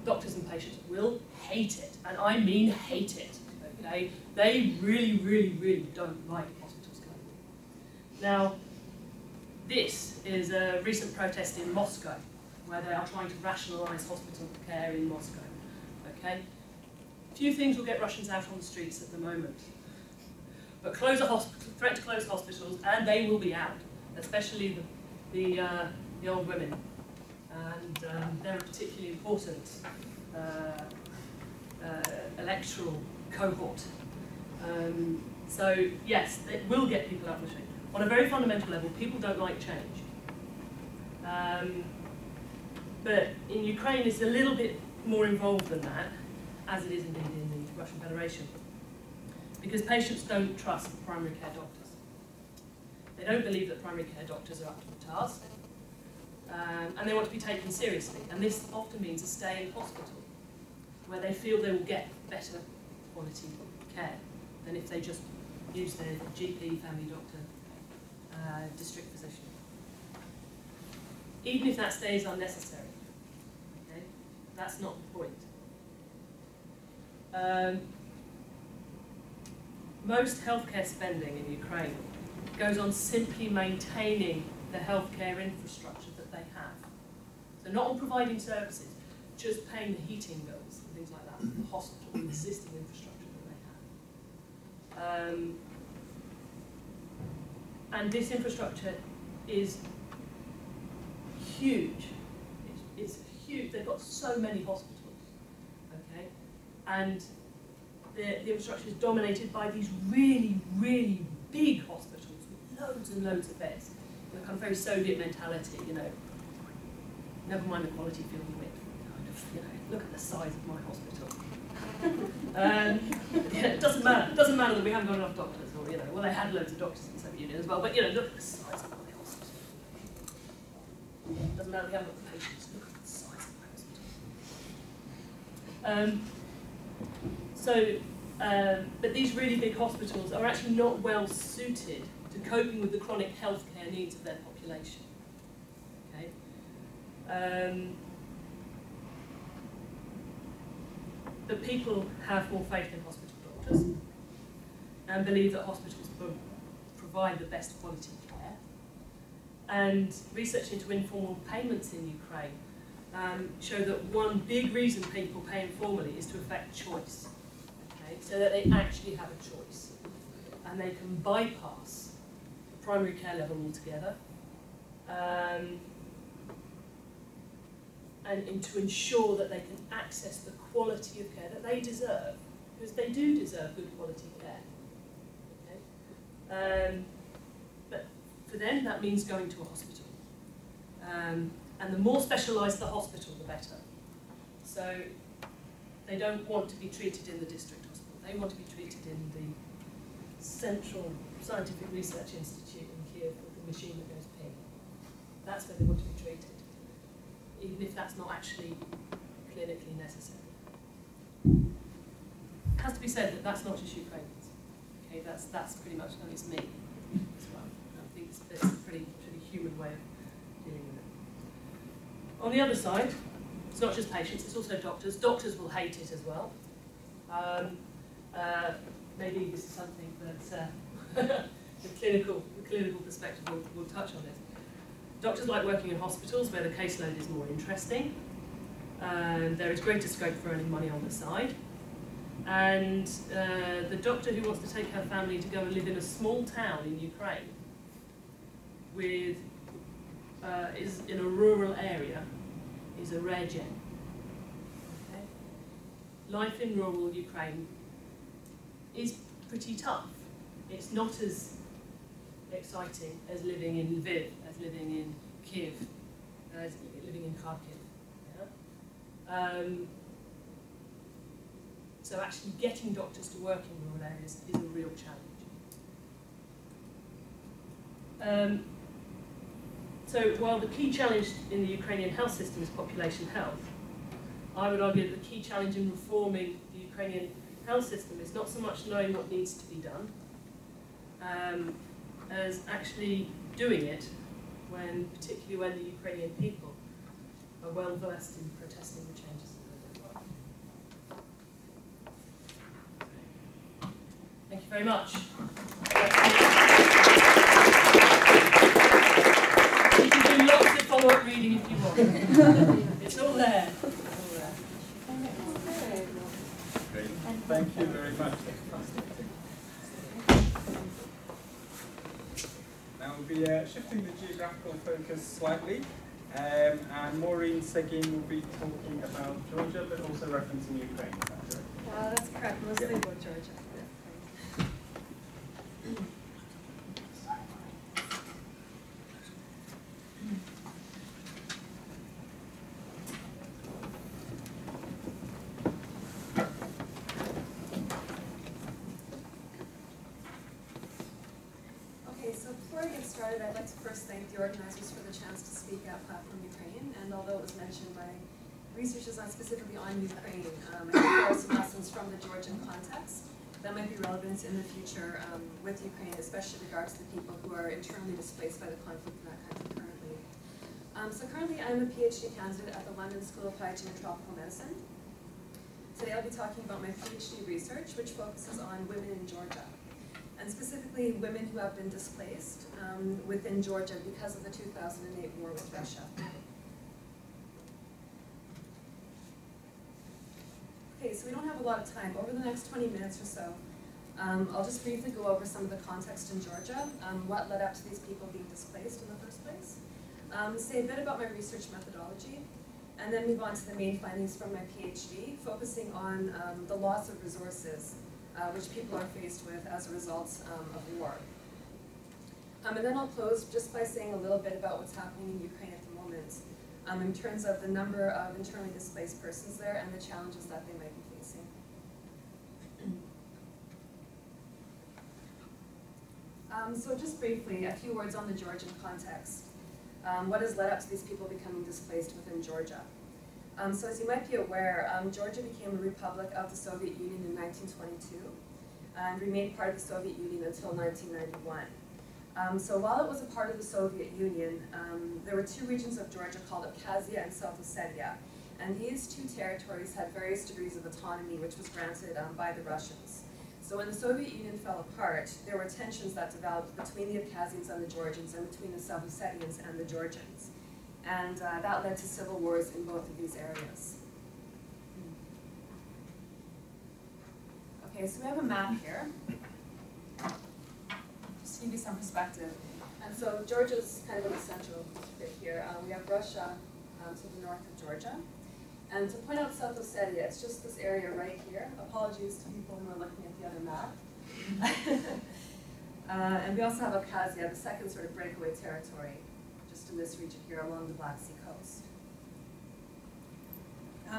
Speaker 3: doctors and patients will hate it, and I mean hate it, okay? They really, really, really don't like hospitals globally. Now, this is a recent protest in Moscow, where they are trying to rationalise hospital care in Moscow, okay? Few things will get Russians out on the streets at the moment, but close a hospital, threat to close hospitals, and they will be out, especially the old women, and they're a particularly important electoral cohort. So yes, it will get people out on the street. On a very fundamental level, people don't like change. But in Ukraine, it's a little bit more involved than that, as it is indeed in the Russian Federation, because patients don't trust primary care doctors. They don't believe that primary care doctors are up to the task, and they want to be taken seriously. And this often means a stay in hospital, where they feel they will get better quality care than if they just use their GP, family doctor, district physician. Even if that stay is unnecessary, okay? That's not the point. Most healthcare spending in Ukraine goes on simply maintaining the healthcare infrastructure that they have. So not on providing services, just paying the heating bills and things like that, the hospital, the existing infrastructure that they have. And this infrastructure is huge. It's huge. They've got so many hospitals, okay? And the infrastructure is dominated by these really, really big hospitals with loads and loads of beds. The kind of very Soviet mentality, you know. Never mind the quality, feel the width. Kind of, you know, look at the size of my hospital. Yeah, it doesn't matter. It doesn't matter that we haven't got enough doctors, or you know, well, they had loads of doctors in the Soviet Union as well. But you know, look at the size of my hospital. It doesn't matter we haven't got the patients. Look at the size of my hospital. But these really big hospitals are actually not well suited to coping with the chronic healthcare needs of their population. Okay. But people have more faith in hospital doctors and believe that hospitals provide the best quality care. And research into informal payments in Ukraine show that one big reason people pay informally is to affect choice, okay? So that they actually have a choice and they can bypass the primary care level altogether. And to ensure that they can access the quality of care that they deserve, because they do deserve good quality care. Okay? But for them, that means going to a hospital. And the more specialised the hospital, the better. So they don't want to be treated in the district hospital. They want to be treated in the Central Scientific Research Institute in Kiev with the machine that goes ping. That's where they want to be treated, even if that's not actually clinically necessary. It has to be said that that's not just Ukrainians. Okay, that's pretty much, and it's me as well. I think it's a pretty human way of dealing with it. On the other side, it's not just patients, it's also doctors. Doctors will hate it as well. Maybe this is something that the clinical perspective will touch on this. Doctors like working in hospitals where the caseload is more interesting. There is greater scope for earning money on the side. And the doctor who wants to take her family to go and live in a small town in Ukraine is in a rural area is a rare gem. Okay? Life in rural Ukraine is pretty tough. It's not as exciting as living in Lviv, as living in Kiev, as living in Kharkiv. Yeah? So actually getting doctors to work in rural areas is a real challenge. So while the key challenge in the Ukrainian health system is population health, I would argue that the key challenge in reforming the Ukrainian health system is not so much knowing what needs to be done, as actually doing it, particularly when the Ukrainian people are well versed in protesting the changes that they want. Thank you very much. You can do lots of follow-up reading if you want. It's all there.
Speaker 2: Great. Thank you very much. Now we'll be shifting the geographical focus slightly, and Maureen Seguin will be talking about Georgia, but also referencing Ukraine. Is that correct?
Speaker 5: That's correct, mostly about Georgia. So before I get started, I'd like to first thank the organizers for the chance to speak at Platform Ukraine. And although it was mentioned, my research is not specifically on Ukraine. I think there are some lessons from the Georgian context that might be relevant in the future with Ukraine, especially in regards to the people who are internally displaced by the conflict in that country currently. So currently I'm a PhD candidate at the London School of Hygiene and Tropical Medicine. Today I'll be talking about my PhD research, which focuses on women in Georgia, and specifically women who have been displaced within Georgia because of the 2008 war with Russia. Okay, so we don't have a lot of time. Over the next 20 minutes or so, I'll just briefly go over some of the context in Georgia, what led up to these people being displaced in the first place, say a bit about my research methodology, and then move on to the main findings from my PhD, focusing on the loss of resources which people are faced with as a result of war. And then I'll close just by saying a little bit about what's happening in Ukraine at the moment in terms of the number of internally displaced persons there and the challenges that they might be facing. So just briefly, a few words on the Georgian context. What has led up to these people becoming displaced within Georgia? So as you might be aware, Georgia became a republic of the Soviet Union in 1922 and remained part of the Soviet Union until 1991. So while it was a part of the Soviet Union, there were two regions of Georgia called Abkhazia and South Ossetia. And these two territories had various degrees of autonomy, which was granted by the Russians. So when the Soviet Union fell apart, there were tensions that developed between the Abkhazians and the Georgians and between the South Ossetians and the Georgians. And that led to civil wars in both of these areas. Okay, so we have a map here, just to give you some perspective. And so Georgia's kind of in the central bit here. We have Russia to the north of Georgia. And to point out South Ossetia, it's just this area right here. Apologies to people who are looking at the other map. And we also have Abkhazia, the second sort of breakaway territory, just in this region here along the Black Sea coast.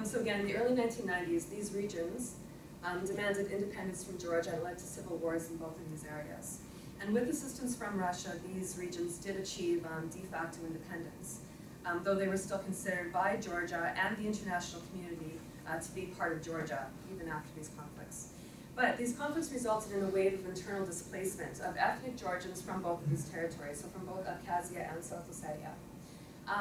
Speaker 5: So again, in the early 1990s, these regions demanded independence from Georgia and led to civil wars in both of these areas. And with assistance from Russia, these regions did achieve de facto independence, though they were still considered by Georgia and the international community to be part of Georgia, even after these conflicts. But these conflicts resulted in a wave of internal displacement of ethnic Georgians from both of these territories, so from both Abkhazia and South Ossetia.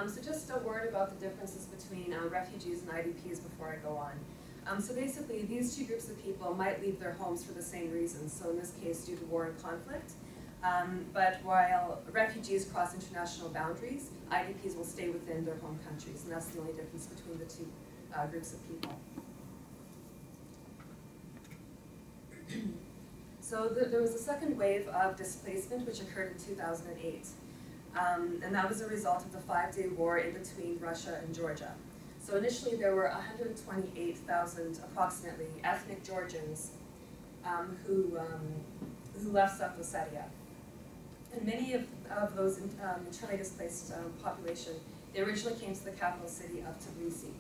Speaker 5: So just a word about the differences between refugees and IDPs before I go on. So basically, these two groups of people might leave their homes for the same reasons, so in this case due to war and conflict. But while refugees cross international boundaries, IDPs will stay within their home countries, and that's the only difference between the two groups of people. So there was a second wave of displacement which occurred in 2008, and that was a result of the 5-day war in between Russia and Georgia. So initially there were 128,000 approximately ethnic Georgians who left South Ossetia. And many of those internally displaced population, they originally came to the capital city of Tbilisi.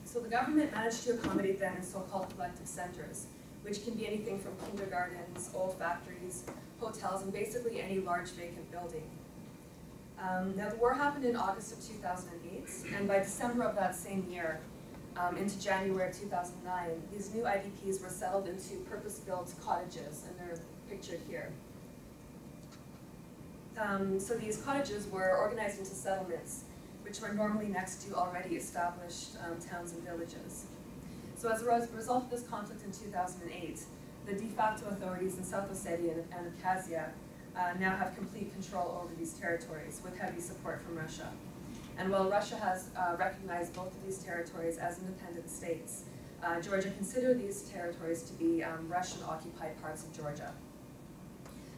Speaker 5: So the government managed to accommodate them in so-called collective centers, which can be anything from kindergartens, old factories, hotels, and basically any large vacant building. Now the war happened in August of 2008, and by December of that same year, into January of 2009, these new IDPs were settled into purpose-built cottages, and they're pictured here. So these cottages were organized into settlements, which were normally next to already established towns and villages. So as a result of this conflict in 2008, the de facto authorities in South Ossetia and Abkhazia now have complete control over these territories with heavy support from Russia. And while Russia has recognized both of these territories as independent states, Georgia considered these territories to be Russian-occupied parts of Georgia.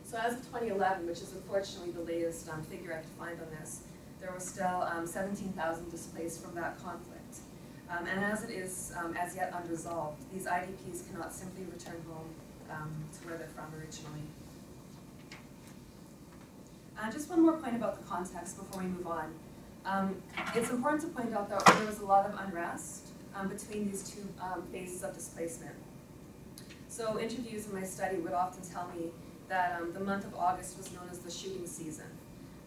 Speaker 5: So as of 2011, which is unfortunately the latest figure I could find on this, there were still 17,000 displaced from that conflict. And as it is as yet unresolved, these IDPs cannot simply return home to where they're from originally. Just one more point about the context before we move on. It's important to point out that there was a lot of unrest between these two phases of displacement. So interviews in my study would often tell me that the month of August was known as the shooting season.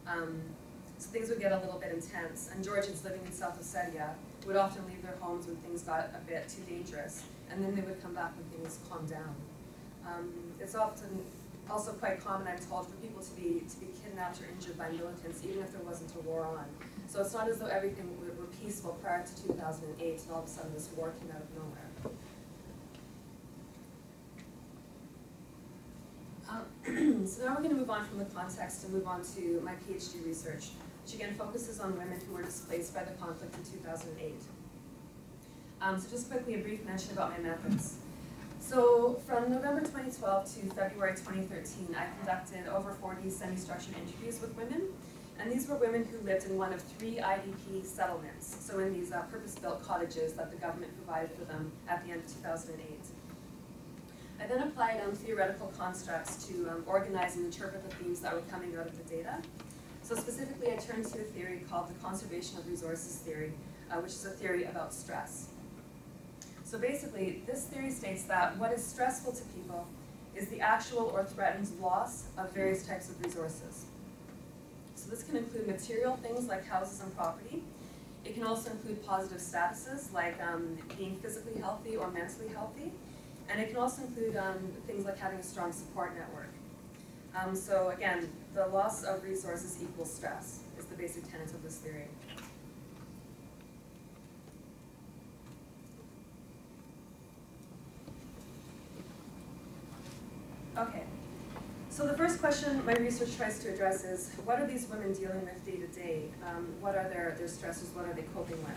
Speaker 5: So things would get a little bit intense, and Georgians living in South Ossetia would often leave their homes when things got a bit too dangerous, and then they would come back when things calmed down. It's often also quite common, I'm told, for people to be kidnapped or injured by militants, even if there wasn't a war on. So it's not as though everything were peaceful prior to 2008, and all of a sudden this war came out of nowhere. So now we're going to move on from the context and move on to my PhD research, which again focuses on women who were displaced by the conflict in 2008. So just quickly a brief mention about my methods. So from November 2012 to February 2013, I conducted over 40 semi-structured interviews with women, and these were women who lived in one of 3 IDP settlements, so in these purpose-built cottages that the government provided for them at the end of 2008. I then applied theoretical constructs to organize and interpret the themes that were coming out of the data. So specifically, I turned to a theory called the conservation of resources theory, which is a theory about stress. So basically, this theory states that what is stressful to people is the actual or threatened loss of various types of resources. So this can include material things like houses and property. It can also include positive statuses like being physically healthy or mentally healthy. And it can also include things like having a strong support network. So again, the loss of resources equals stress is the basic tenet of this theory. Okay, so the first question my research tries to address is, what are these women dealing with day to day? What are their stressors? What are they coping with?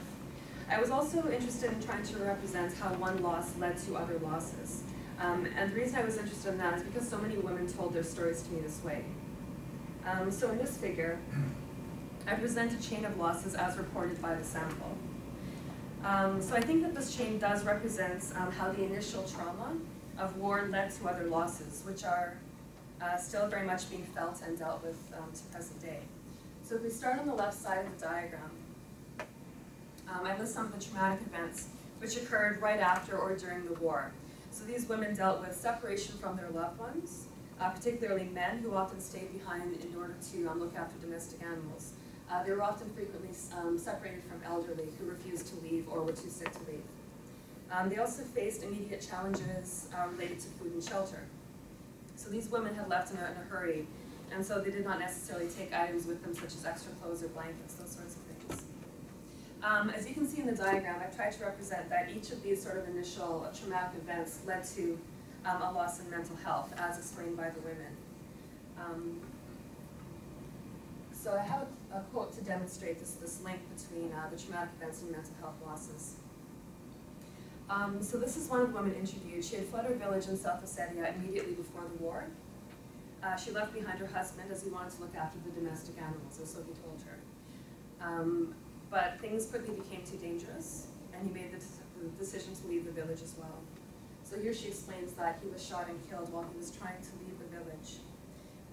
Speaker 5: I was also interested in trying to represent how one loss led to other losses. And the reason I was interested in that is because so many women told their stories to me this way. So in this figure, I present a chain of losses as reported by the sample. So I think that this chain does represent how the initial trauma of war led to other losses, which are still very much being felt and dealt with to present day. So if we start on the left side of the diagram, I list some of the traumatic events which occurred right after or during the war. So these women dealt with separation from their loved ones, particularly men who often stayed behind in order to look after domestic animals. They were often frequently separated from elderly who refused to leave or were too sick to leave. They also faced immediate challenges related to food and shelter. So these women had left in a hurry, and so they did not necessarily take items with them such as extra clothes or blankets, those sorts of things. As you can see in the diagram, I've tried to represent that each of these sort of initial traumatic events led to a loss in mental health, as explained by the women. So I have a quote to demonstrate this link between the traumatic events and mental health losses. So this is one of the women interviewed. She had fled her village in South Ossetia immediately before the war. She left behind her husband as he wanted to look after the domestic animals, or so he told her. But things quickly became too dangerous, and he made the decision to leave the village as well. So here she explains that he was shot and killed while he was trying to leave the village.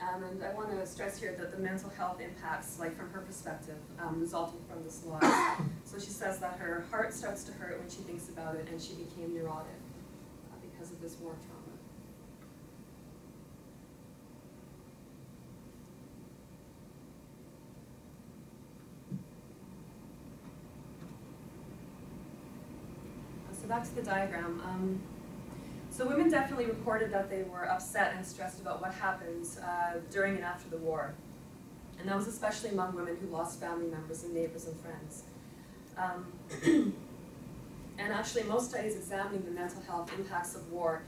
Speaker 5: And I want to stress here that the mental health impacts, like from her perspective, resulting from this loss. So she says that her heart starts to hurt when she thinks about it, and she became neurotic because of this war trauma. So back to the diagram. So women definitely reported that they were upset and stressed about what happened during and after the war. And that was especially among women who lost family members and neighbors and friends. And actually most studies examining the mental health impacts of war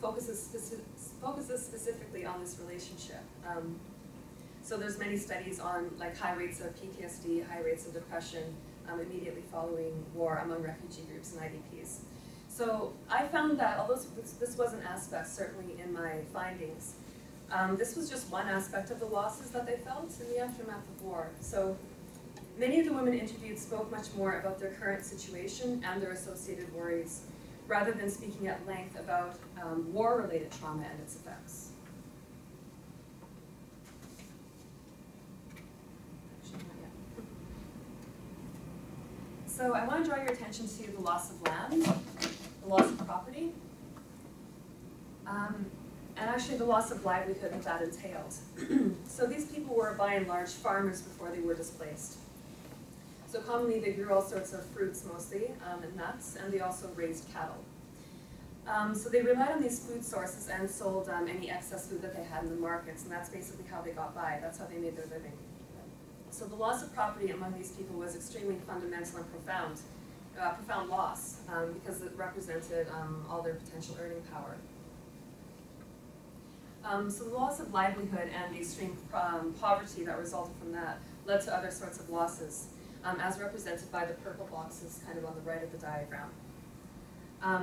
Speaker 5: focuses specifically on this relationship. So there's many studies on like high rates of PTSD, high rates of depression immediately following war among refugee groups and IDPs. So I found that, although this was an aspect certainly in my findings, this was just one aspect of the losses that they felt in the aftermath of war. So many of the women interviewed spoke much more about their current situation and their associated worries, rather than speaking at length about war-related trauma and its effects. So I want to draw your attention to the loss of land, the loss of property. And and actually the loss of livelihood that entailed. So these people were by and large farmers before they were displaced. So commonly they grew all sorts of fruits mostly, and nuts, and they also raised cattle. So they relied on these food sources and sold any excess food that they had in the markets, and that's basically how they got by. That's how they made their living. So the loss of property among these people was extremely fundamental and profound loss, because it represented all their potential earning power. So the loss of livelihood and the extreme poverty that resulted from that led to other sorts of losses, as represented by the purple boxes kind of on the right of the diagram.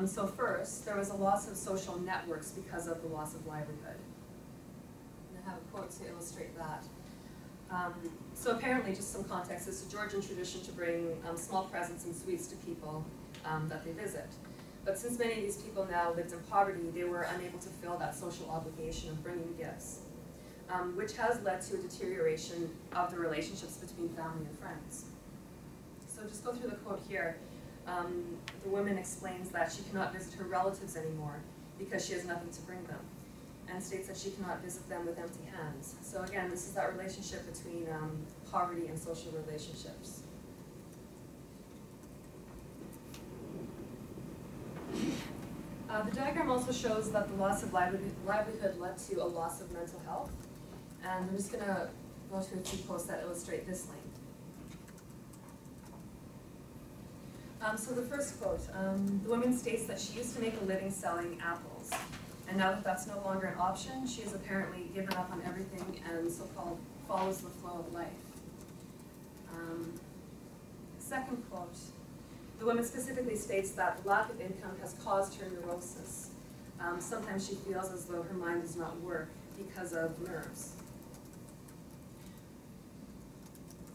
Speaker 5: So first, there was a loss of social networks because of the loss of livelihood. And I have a quote to illustrate that. So apparently, just some context, it's a Georgian tradition to bring small presents and sweets to people that they visit. But since many of these people now lived in poverty, they were unable to fill that social obligation of bringing gifts, which has led to a deterioration of the relationships between family and friends. So just go through the quote here. The woman explains that she cannot visit her relatives anymore because she has nothing to bring them, and states that she cannot visit them with empty hands. So again, this is that relationship between poverty and social relationships. The diagram also shows that the loss of livelihood led to a loss of mental health, and I'm just going to go to a few quotes that illustrate this link. So the first quote, the woman states that she used to make a living selling apples, and now that that's no longer an option, she has apparently given up on everything and so-called follows the flow of life. Second quote, the woman specifically states that the lack of income has caused her neurosis. Sometimes she feels as though her mind does not work because of nerves.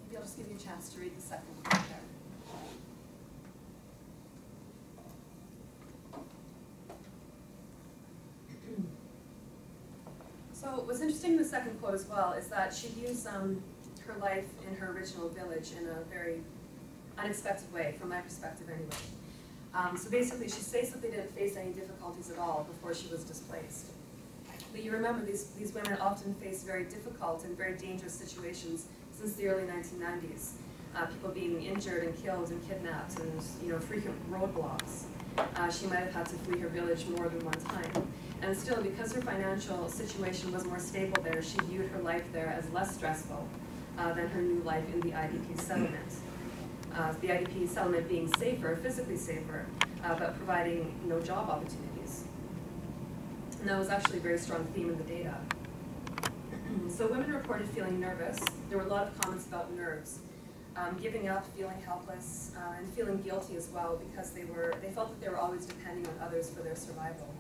Speaker 5: Maybe I'll just give you a chance to read the second quote there. So what's interesting in the second quote as well is that she views her life in her original village in a very unexpected way, from my perspective anyway. So basically she states that they didn't face any difficulties at all before she was displaced. But you remember these women often face very difficult and very dangerous situations since the early 1990s. People being injured and killed and kidnapped and frequent roadblocks. She might have had to flee her village more than one time. And still, because her financial situation was more stable there, she viewed her life there as less stressful than her new life in the IDP settlement. The IDP settlement being safer, physically safer, but providing no job opportunities. And that was actually a very strong theme in the data. So women reported feeling nervous. There were a lot of comments about nerves. Giving up, feeling helpless, and feeling guilty as well because they felt that they were always depending on others for their survival.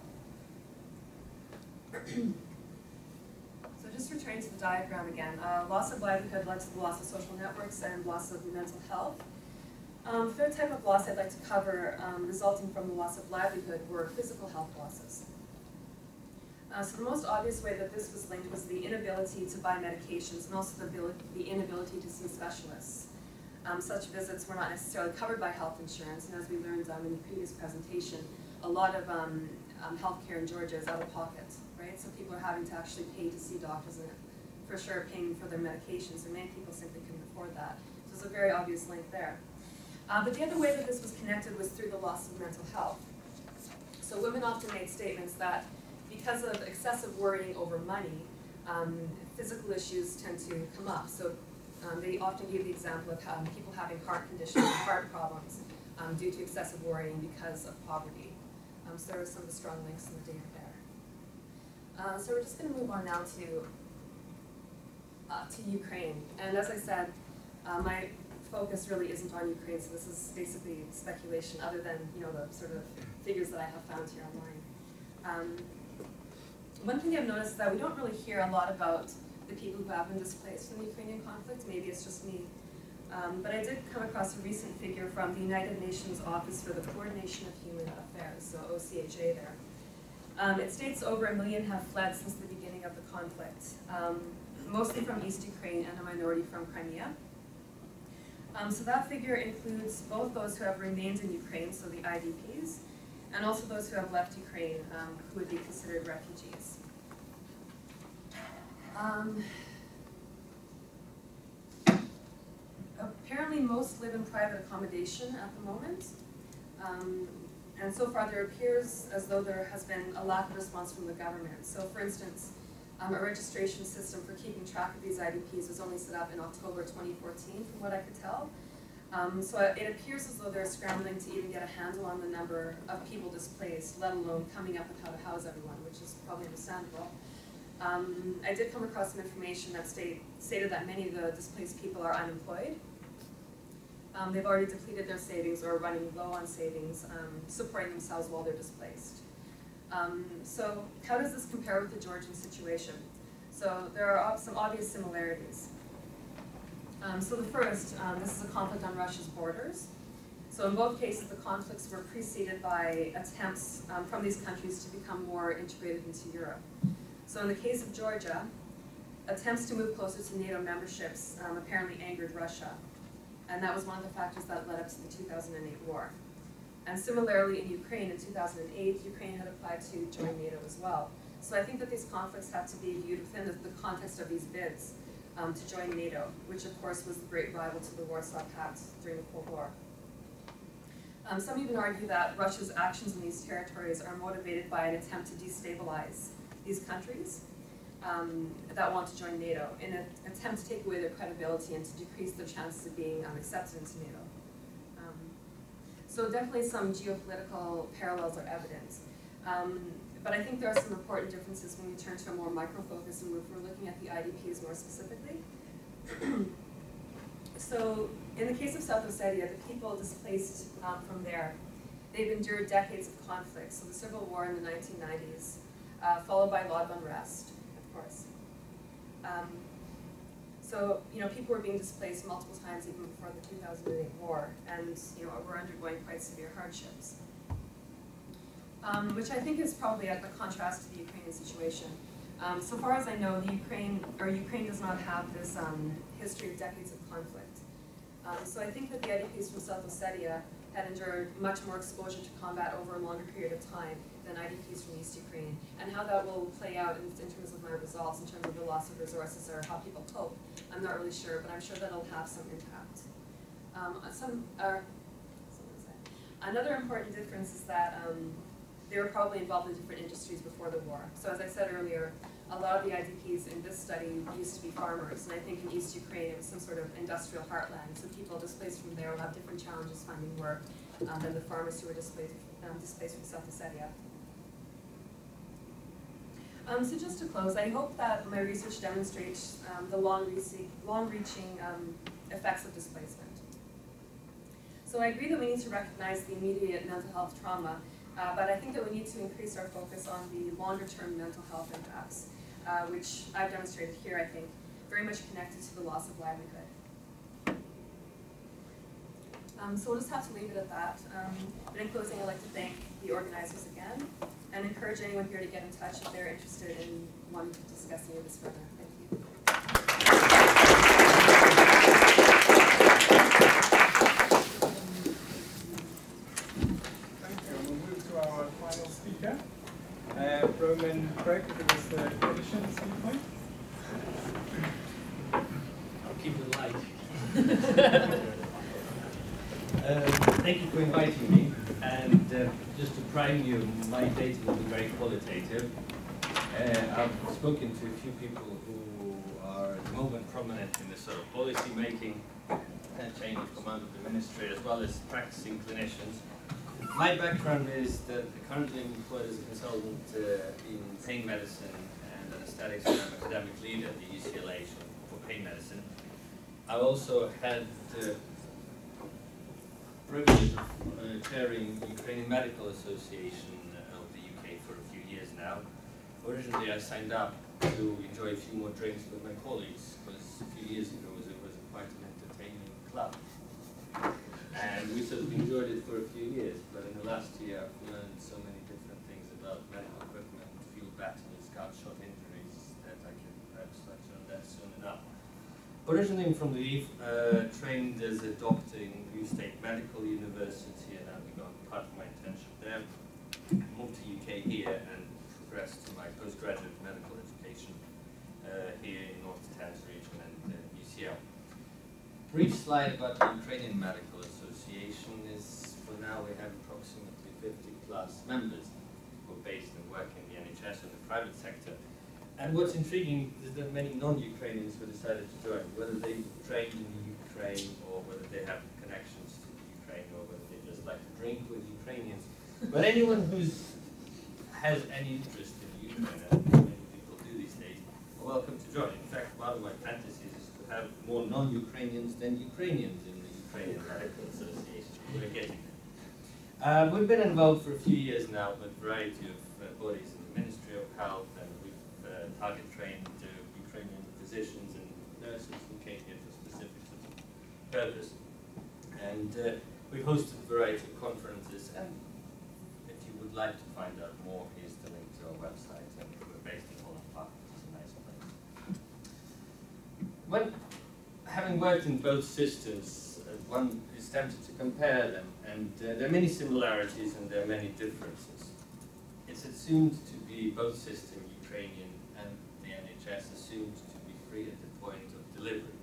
Speaker 5: So just returning to the diagram again, loss of livelihood led to the loss of social networks and loss of mental health. Third type of loss I'd like to cover resulting from the loss of livelihood were physical health losses. So the most obvious way that this was linked was the inability to buy medications and also the inability to see specialists. Such visits were not necessarily covered by health insurance, and as we learned in the previous presentation, a lot of healthcare in Georgia is out of pocket, right? So people are having to actually pay to see doctors and for sure paying for their medications, and many people simply couldn't afford that. So there's a very obvious link there. But the other way that this was connected was through the loss of mental health. So women often made statements that because of excessive worrying over money, physical issues tend to come up. So they often give the example of people having heart conditions, heart problems, due to excessive worrying because of poverty. So there are some of the strong links in the data there. So we're just going to move on now to Ukraine. And as I said, my focus really isn't on Ukraine, so this is basically speculation other than the sort of figures that I have found here online. One thing I've noticed is that we don't really hear a lot about the people who have been displaced in the Ukrainian conflict. Maybe it's just me. But I did come across a recent figure from the United Nations Office for the Coordination of Human Affairs, so OCHA there. It states over 1 million have fled since the beginning of the conflict, mostly from East Ukraine and a minority from Crimea. So that figure includes both those who have remained in Ukraine, so the IDPs, and also those who have left Ukraine, who would be considered refugees. Apparently most live in private accommodation at the moment. And so far there appears as though there has been a lack of response from the government. So for instance, a registration system for keeping track of these IDPs was only set up in October 2014 from what I could tell. So it appears as though they're scrambling to even get a handle on the number of people displaced, let alone coming up with how to house everyone, which is probably understandable. I did come across some information that stated that many of the displaced people are unemployed. They've already depleted their savings or are running low on savings, supporting themselves while they're displaced. So how does this compare with the Georgian situation? So there are some obvious similarities. So the first, this is a conflict on Russia's borders. So in both cases, the conflicts were preceded by attempts from these countries to become more integrated into Europe. So in the case of Georgia, attempts to move closer to NATO memberships apparently angered Russia. And that was one of the factors that led up to the 2008 war. And similarly in Ukraine in 2008, Ukraine had applied to join NATO as well. So I think that these conflicts have to be viewed within the context of these bids to join NATO, which of course was the great rival to the Warsaw Pact during the Cold War. Some even argue that Russia's actions in these territories are motivated by an attempt to destabilize these countries that want to join NATO in an attempt to take away their credibility and to decrease their chances of being accepted into NATO. So definitely some geopolitical parallels are evident. But I think there are some important differences when we turn to a more micro-focus and if we're looking at the IDPs more specifically. So in the case of South Ossetia, the people displaced from there, they've endured decades of conflict. So the civil war in the 1990s, followed by a lot of unrest, of course. So, people were being displaced multiple times even before the 2008 war, and, were undergoing quite severe hardships. Which I think is probably a contrast to the Ukrainian situation. So far as I know, Ukraine does not have this history of decades of conflict. So I think that the IDPs from South Ossetia had endured much more exposure to combat over a longer period of time than IDPs from East Ukraine, and how that will play out in terms of my results, in terms of the loss of resources or how people cope, I'm not really sure, but I'm sure that it'll have some impact. Another important difference is that they were probably involved in different industries before the war. So as I said earlier, a lot of the IDPs in this study used to be farmers, and I think in East Ukraine it was some sort of industrial heartland, so people displaced from there will have different challenges finding work than the farmers who were displaced from South Ossetia. So just to close, I hope that my research demonstrates the long-reaching effects of displacement. So I agree that we need to recognize the immediate mental health trauma, but I think that we need to increase our focus on the longer-term mental health impacts, which I've demonstrated here, I think, very much connected to the loss of livelihood. So we'll just have to leave it at that. But in closing, I'd like to thank the organizers again, and encourage anyone here to get in touch if they're interested in wanting to discuss any of this further. Thank you.
Speaker 2: Final speaker, Roman Craig, who is the clinician speaker.
Speaker 6: I'll keep it light. Thank you for inviting me, and just to prime you, my data will be very qualitative. I've spoken to a few people who are at the moment prominent in the sort of policy making and chain of command of the ministry, as well as practicing clinicians. My background is that currently I'm employed as a consultant in pain medicine and anesthetics, and I'm academic lead at the UCLA for pain medicine. I also had the privilege of chairing the Ukrainian Medical Association of the UK for a few years now. Originally I signed up to enjoy a few more drinks with my colleagues, because a few years ago it was quite an entertaining club. And we sort of enjoyed it for a few years, but in the last year I've learned so many different things about medical equipment, field battles, gunshot injuries, that I can perhaps touch on that soon enough. Originally I'm from Lviv, trained as a doctor in Lviv State Medical University, and I've begun part of my internship there. Moved to UK here and progressed to my postgraduate medical education here brief slide about the Ukrainian Medical Association is, for now, we have approximately 50 plus members who are based and work in the NHS and the private sector. And what's intriguing is that many non-Ukrainians who decided to join, whether they trained in the Ukraine or whether they have connections to the Ukraine or whether they just like to drink with Ukrainians. But anyone who has any interest in the Ukraine, and many people do these days, are welcome to join. In fact, one of my fantasies is to have more non-Ukrainians than Ukrainians in the Ukrainian Medical Association. We're getting there. We've been involved for a few years now with a variety of bodies in the Ministry of Health, and we've target trained Ukrainian physicians and nurses who came here for specific purpose. And we've hosted a variety of conferences, and if you would like to find out more, here's the link to our website. And we're based in Holland Park, which is a nice place. When having worked in both systems, one is tempted to compare them, and there are many similarities and there are many differences. It's assumed to be both systems, Ukrainian and the NHS, assumed to be free at the point of delivery.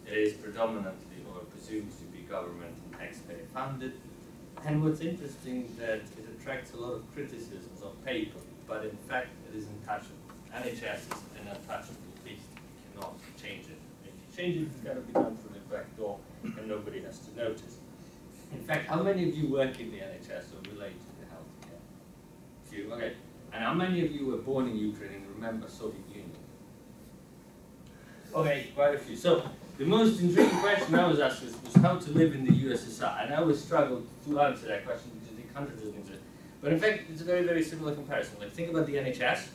Speaker 6: It is predominantly or presumed to be government and taxpayer funded, and what's interesting that it attracts a lot of criticisms on paper, but in fact it is untouchable. NHS is an untouchable beast. You cannot change it. If you change it, it's got to be done through the back door, and nobody has to notice. In fact, how many of you work in the NHS or relate to the healthcare? Few, okay. And how many of you were born in Ukraine and remember Soviet Union? Okay, quite a few. So the most intriguing question I was asked was how to live in the USSR, and I always struggled to answer that question because the country doesn't exist. But in fact, it's a very, very similar comparison. Like, think about the NHS,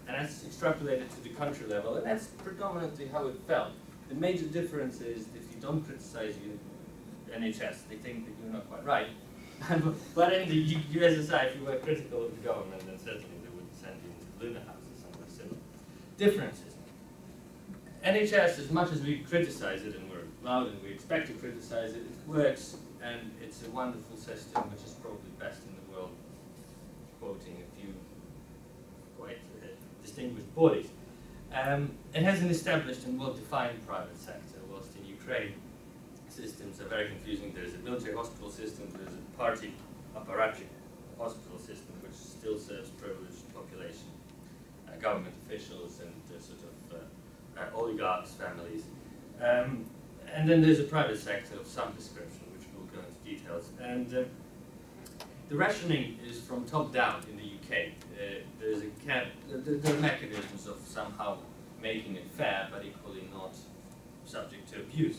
Speaker 6: and that's extrapolated to the country level, and that's predominantly how it felt. The major difference is if you don't criticize the NHS, they think that you're not quite right. But in the USSR, if you were critical of the government, then certainly they would send you into the lunar house or somewhere similar. Differences. NHS, as much as we criticize it, and we're allowed and we expect to criticize it, it works, and it's a wonderful system, which is probably best in the world, quoting a few quite distinguished bodies. It has an established and well-defined private sector, whilst in Ukraine, systems are very confusing. There's a military hospital system, there's a party apparatchik hospital system, which still serves privileged population, government officials, and sort of oligarchs' families. And then there's a private sector of some description, which we'll go into details. And the rationing is from top down in the UK. There are mechanisms of somehow making it fair, but equally not subject to abuse.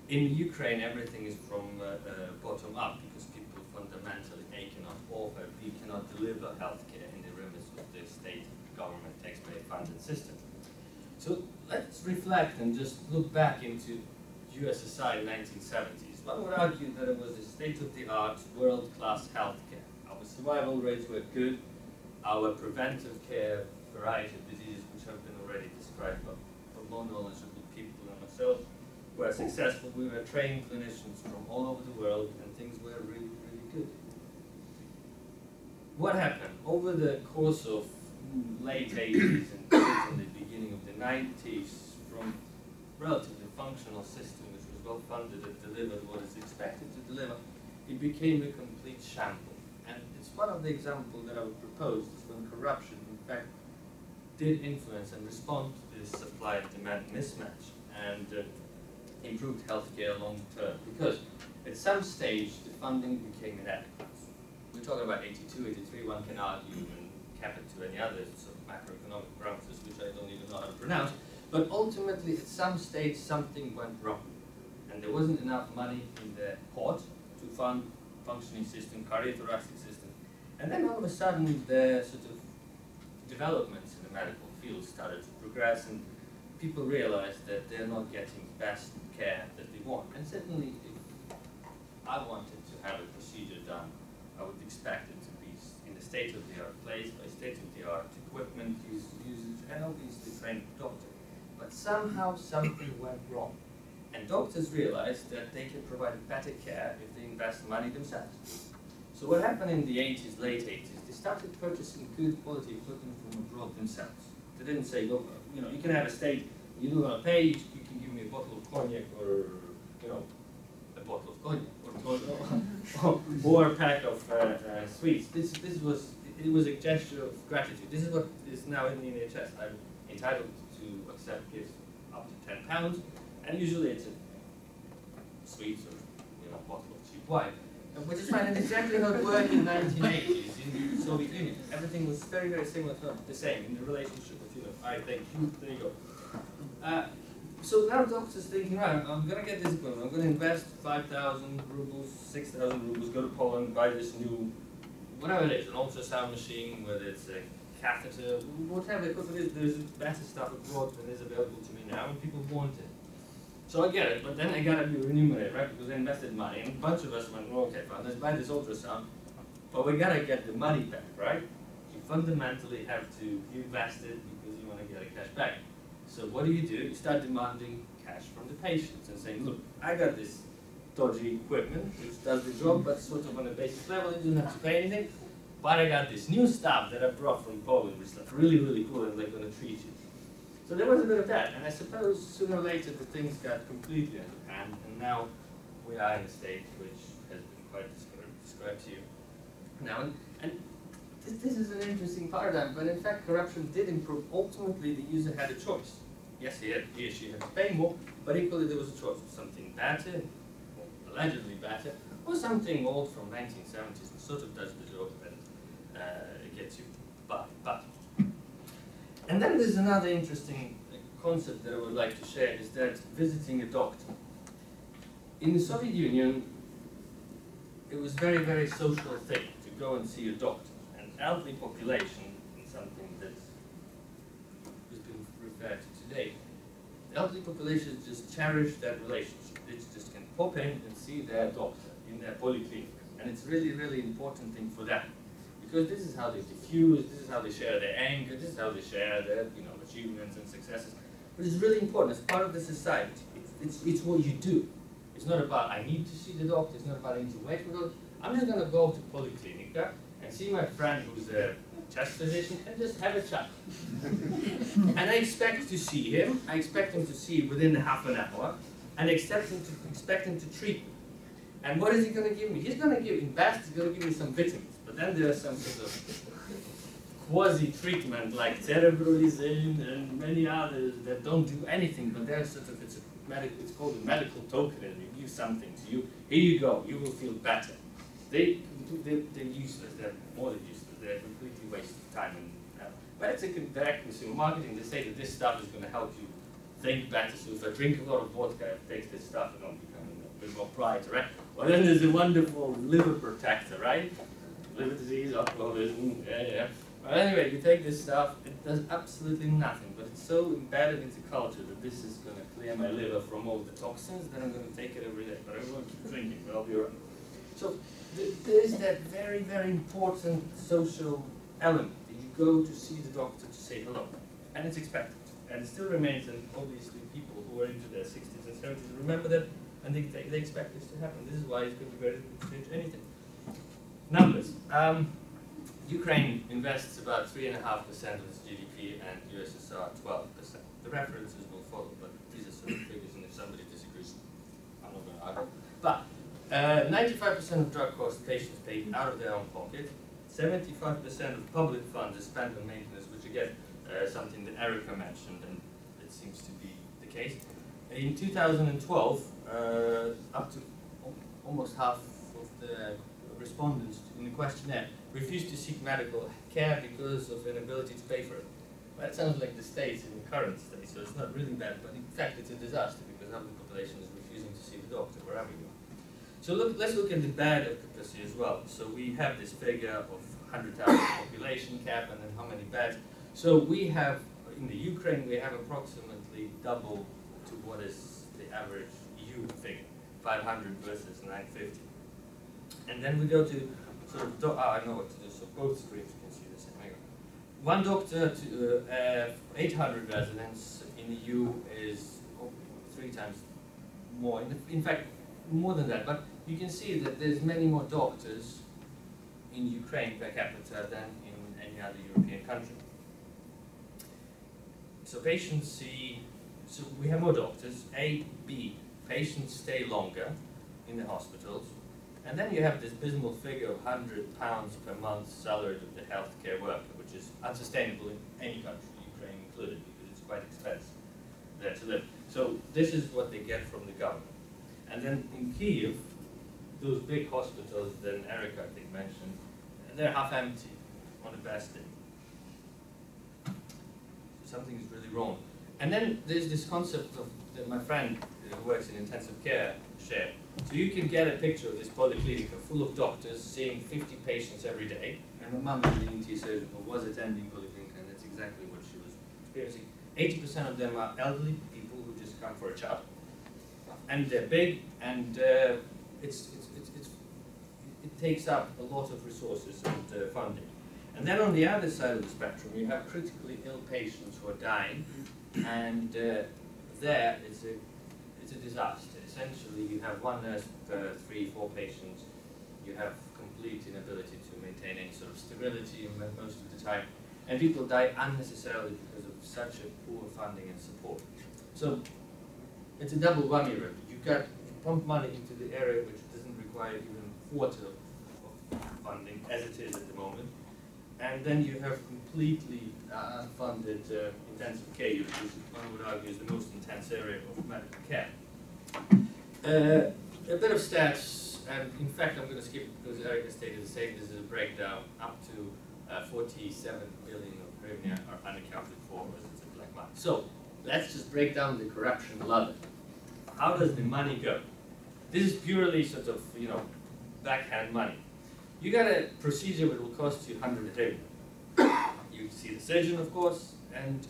Speaker 6: In Ukraine, everything is from bottom up, because people fundamentally, A, cannot offer, B, cannot deliver healthcare in the remits of the state government taxpayer-funded system. So let's reflect and just look back into USSR in the 1970s. One would argue that it was a state-of-the-art, world-class healthcare. Our survival rates were good. Our preventive care, variety of diseases, which have been already described by more knowledgeable people than myself, were successful. We were trained clinicians from all over the world, and things were really, really good. What happened? Over the course of late 80s and the beginning of the 90s, from relatively functional system which was well funded and delivered what is expected to deliver, it became a complete shambles. And it's one of the examples that I would propose is when corruption, in fact, did influence and respond to this supply and demand mismatch, and improved healthcare long term, because at some stage the funding became inadequate. We're talking about 82, 83, one can argue and cap it to any other sort of macroeconomic parameters, which I don't even know how to pronounce, but ultimately at some stage something went wrong, and there wasn't enough money in the pot to fund functioning system, cardiothoracic system, and then all of a sudden the sort of developments in the medical field started to progress, and people realized that they're not getting the best care that they want. And certainly, if I wanted to have a procedure done, I would expect it to be in a state-of-the-art place, by state-of-the-art equipment, usage, and obviously trained doctor. But somehow something went wrong. And doctors realized that they can provide better care if they invest money themselves. So what happened in the 80s, late 80s, they started purchasing good quality equipment from abroad themselves. They didn't say, look, you know, you can have a state, you don't want to pay, you can give me a bottle of cognac or you know, a bottle of cognac or a pack of sweets. It was a gesture of gratitude. This is what is now in the NHS. I'm entitled to accept gifts up to £10, and usually it's a sweets or bottle of cheap wine, which is fine. And exactly how it worked in the 1980s in the Soviet Union. Everything was very, very similar, not the same in the relationship of I thank you. There you go. So now doctors thinking, right, I'm going to get this equipment. I'm going to invest 5,000 rubles, 6,000 rubles, go to Poland, buy this new, whatever it is, an ultrasound machine, whether it's a catheter, whatever equipment it is, there's better stuff abroad than is available to me now, and people want it. So I get it, but then I got to be remunerated, right? Because I invested money, and a bunch of us went, well, okay, fine, let's buy this ultrasound, but we got to get the money back, right? You fundamentally have to invest it because you want to get a cash back. So what do? You start demanding cash from the patients and saying, look, I got this dodgy equipment which does the job, but sort of on a basic level, you don't have to pay anything. But I got this new stuff that I brought from Poland, which is like really, really cool, and they're going to treat you. So there was a bit of that, and I suppose sooner or later the things got completely out of hand, and now we are in a state which has been quite described to you. Now, and this is an interesting paradigm, but in fact corruption did improve. Ultimately the user had a choice. Yes, he or she had to pay more, but equally there was a choice of something better, or allegedly better, or something old from 1970s that sort of does the job and gets you by. And then there's another interesting concept that I would like to share, is that visiting a doctor. In the Soviet Union, it was very, very social thing to go and see a doctor. And elderly population is something that has been referred to today. The elderly population just cherish that relationship. They just can pop in and see their doctor in their polyclinic. And it's really, really important thing for them. Because this is how they diffuse, this is how they share their anger, this is how they share their achievements and successes. But it's really important, it's part of the society. It's what you do. It's not about I need to see the doctor, it's not about I need to wait for the doctor. I'm just going to go to Polyclinica and see my friend who's a chest physician and just have a chat. And I expect to see him, I expect him to see within half an hour, and expect him to treat me. And what is he going to give me? He's going to give me some vitamins. But then there's some sort of quasi-treatment like destabilising and many others that don't do anything, but they're sort of, it's called a medical token, and we give something to you. Here you go, you will feel better. They're useless, they're more than useless, they're a completely waste of time. But it's a direct consumer marketing. They say that this stuff is going to help you think better. So if I drink a lot of vodka, I take this stuff and I'm becoming a bit more bright, right? Well, then there's a wonderful liver protector, right? Liver disease, alcoholism, yeah. But anyway, you take this stuff, it does absolutely nothing, but it's so embedded into culture that this is going to clear my liver from all the toxins, then I'm going to take it every day. But I won't keep drinking, but I'll be alright. So there is that very, very important social element. You go to see the doctor to say hello, and it's expected. And it still remains, and obviously people who are into their 60s and 70s remember that, and they expect this to happen. This is why it's going to be very difficult to change anything. Numbers. Ukraine invests about 3.5% of its GDP, and USSR 12%. The references will follow, but these are sort of figures, and if somebody disagrees, I'm not going to argue. But 95% of drug costs patients pay out of their own pocket. 75% of public funds is spent on maintenance, which again, something that Erica mentioned, and it seems to be the case. In 2012, up to almost half of the respondents in the questionnaire refused to seek medical care because of inability to pay for it. Well, that sounds like the States in the current state, so it's not really bad, but in fact it's a disaster because half the population is refusing to see the doctor wherever you are. So let's look at the bad occupancy as well. So we have this figure of 100,000 population cap and then how many beds. So we have, in the Ukraine, we have approximately double to what is the average EU figure, 500 versus 950. And then we go to sort of, I know what to do, so both screens you can see the same. One doctor to 800 residents in the EU is 3 times more. In fact, more than that, but you can see that there's many more doctors in Ukraine per capita than in any other European country. So patients see, so we have more doctors, A, B, patients stay longer in the hospitals, and then you have this dismal figure of £100 per month salary of the healthcare worker, which is unsustainable in any country, Ukraine included, because it's quite expensive there to live. So this is what they get from the government. And then in Kiev, those big hospitals that Erica, I think, mentioned, they're half empty on the best day. Something is really wrong. And then there's this concept of that my friend who works in intensive care shared. So you can get a picture of this polyclinic full of doctors seeing 50 patients every day. And my mum is an ENT surgeon who was attending polyclinic, and that's exactly what she was experiencing. 80% of them are elderly people who just come for a chat. And they're big, and it takes up a lot of resources and funding. And then on the other side of the spectrum, you have critically ill patients who are dying, and there it's a disaster. Essentially, you have one nurse per 3-4 patients. You have complete inability to maintain any sort of sterility most of the time, and people die unnecessarily because of such a poor funding and support. So it's a double whammy, really. You pump money into the area which doesn't require even a quarter of funding, as it is at the moment. And then you have completely unfunded intensive care unit, which one would argue is the most intense area of medical care. A bit of stats, and in fact I'm going to skip because Erica stated the same. This is a breakdown up to 47 billion of hryvnia are unaccounted for as a black market. So let's just break down the corruption ladder. How does the money go? This is purely sort of, backhand money. You got a procedure that will cost you 100 hryvnia. You see the surgeon, of course, and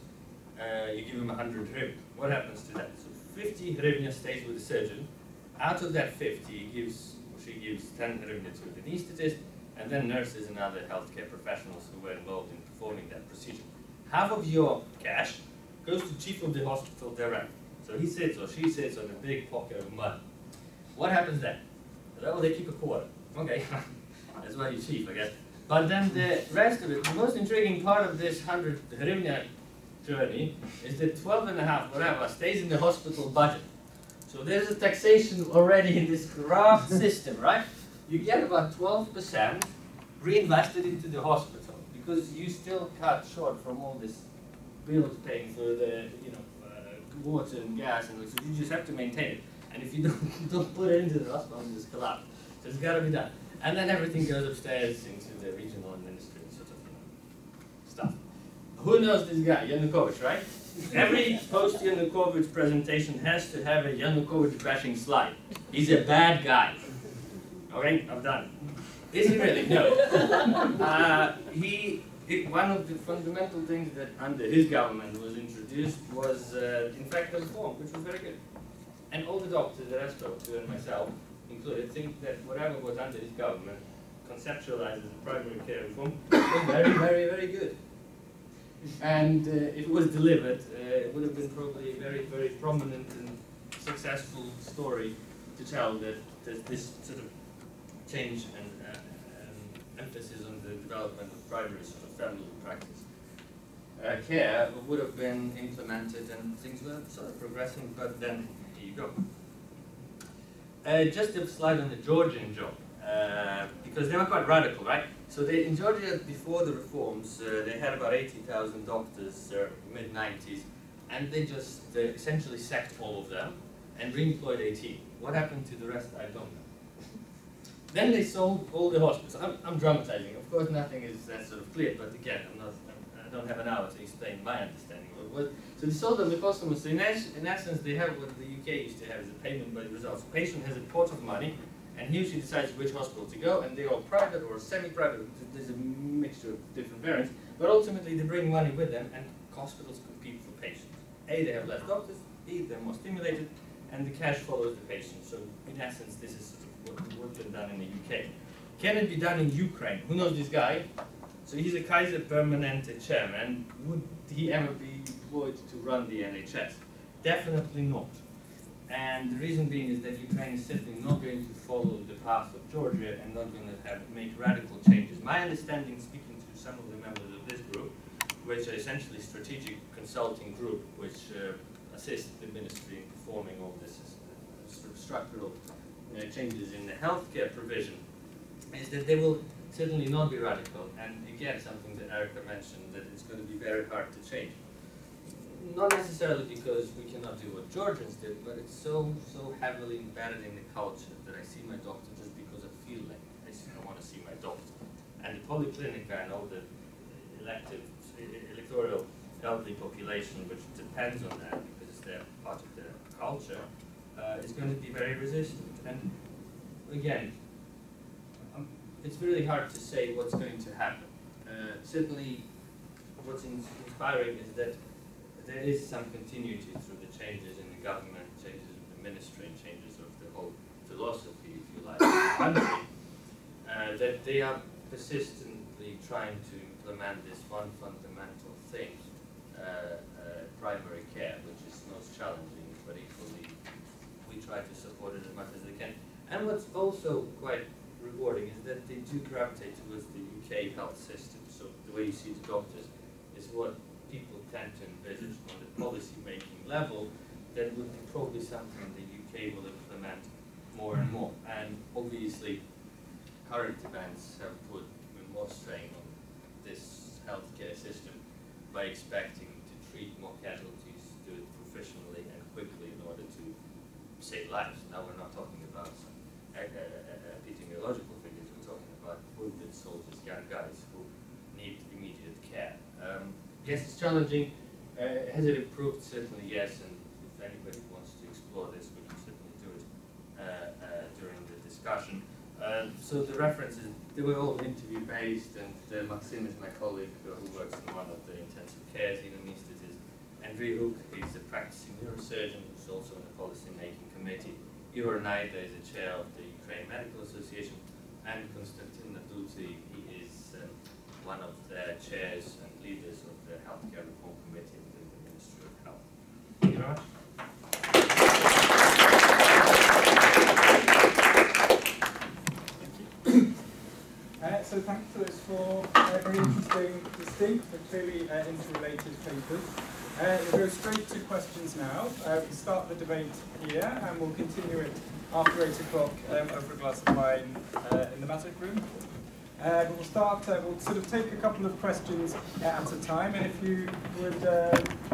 Speaker 6: you give him 100 hryvnia. What happens to that? So 50 hryvnia stays with the surgeon. Out of that 50, she gives 10 hryvnia to the anaesthetist, and then nurses and other healthcare professionals who were involved in performing that procedure. Half of your cash goes to chief of the hospital directly. So he sits or she sits on a big pocket of money. What happens then? Well, they keep a quarter. Okay. That's why he's chief, I guess. But then the rest of it, the most intriguing part of this 100 hryvnia journey is that 12.5 whatever stays in the hospital budget. So there's a taxation already in this corrupt system, right? You get about 12% reinvested into the hospital because you still cut short from all this bills paying for the water and gas, and so you just have to maintain it. And if you don't put it into the hospital, it just collapse. So it's got to be done. And then everything goes upstairs into the regional administrative sort of stuff. Who knows this guy, Yanukovych, right? Every post-Yanukovych presentation has to have a Yanukovych bashing slide. He's a bad guy. Okay, I'm done. Is he really? No. One of the fundamental things that under his government was introduced was, in fact, a reform, which was very good. And all the doctors that I spoke to, and myself included, think that whatever was under his government, conceptualized as a primary care reform, was very, very, very good. And if it was delivered, it would have been probably a very, very prominent and successful story to tell that this sort of change and emphasis on the development of primary sort of family practice care would have been implemented, and things were sort of progressing, but then here you go. Just a slide on the Georgian job, because they were quite radical, right? So in Georgia, before the reforms, they had about 80,000 doctors, mid-90s, and they just essentially sacked all of them and re-employed 18. What happened to the rest, I don't know. Then they sold all the hospitals. I'm dramatizing. Of course, nothing is that sort of clear, but again, I don't have an hour to explain my understanding of it. So they sold them posthumously. In essence, they have what the UK used to have as a payment by the results. The patient has a pot of money, and he or she decides which hospital to go, and they're all private or semi-private. There's a mixture of different variants, but ultimately they bring money with them, and hospitals compete for patients. A, they have less doctors. B, they're more stimulated, and the cash follows the patient. So in essence, this is sort of what's been done in the UK. Can it be done in Ukraine? Who knows this guy? So he's a Kaiser Permanente chairman. Would he ever be employed to run the NHS? Definitely not. And the reason being is that Ukraine is simply not going to follow the path of Georgia and not going to make radical changes. My understanding, speaking to some of the members of this group, which are essentially strategic consulting group, which assists the ministry in performing all this sort of structural changes in the healthcare provision is that they will certainly not be radical, and again, something that Erica mentioned, that it's going to be very hard to change. Not necessarily because we cannot do what Georgians did, but it's so heavily embedded in the culture that I see my doctor just because I feel like I want to see my doctor. And the polyclinic and all the electoral elderly population, which depends on that because it's their part of their culture, is going to be very resistant. And again, it's really hard to say what's going to happen. Certainly, what's inspiring is that there is some continuity through the changes in the government, changes in the ministry, and changes of the whole philosophy, if you like, of the country, that they are persistently trying to implement this one fundamental thing, primary care, which is most challenging, but equally we try to support it as much as they can. And what's also quite rewarding is that they do gravitate towards the UK health system. So the way you see the doctors is what people tend to envisage on the policy-making level. That would be probably something the UK will implement more and more. And obviously, current events have put more strain on this healthcare system by expecting to treat more casualties, do it professionally and quickly in order to save lives. Now we're not talking about some epidemiological figures, we're talking about wounded soldiers, young guys who need immediate care. Yes, it's challenging. Has it improved? Certainly yes, and if anybody wants to explore this, we can certainly do it during the discussion. So the references, they were all interview-based, and Maxim is my colleague who works in one of the intensive care institutes. Andrew Hook, he's a practicing neurosurgeon who's also in the policy-making committee. Igor Naida is the chair of the Ukraine Medical Association, and Konstantin Naduti, he is one of the chairs and leaders of the Healthcare Reform Committee within the Ministry of Health. Thank you very much.
Speaker 2: So thank you for those four very interesting, distinct, but clearly interrelated papers. We'll go straight to questions now. We'll start the debate here, and we'll continue it after 8 o'clock over a glass of wine in the Matic room. But we'll start, we'll sort of take a couple of questions at a time, and if you would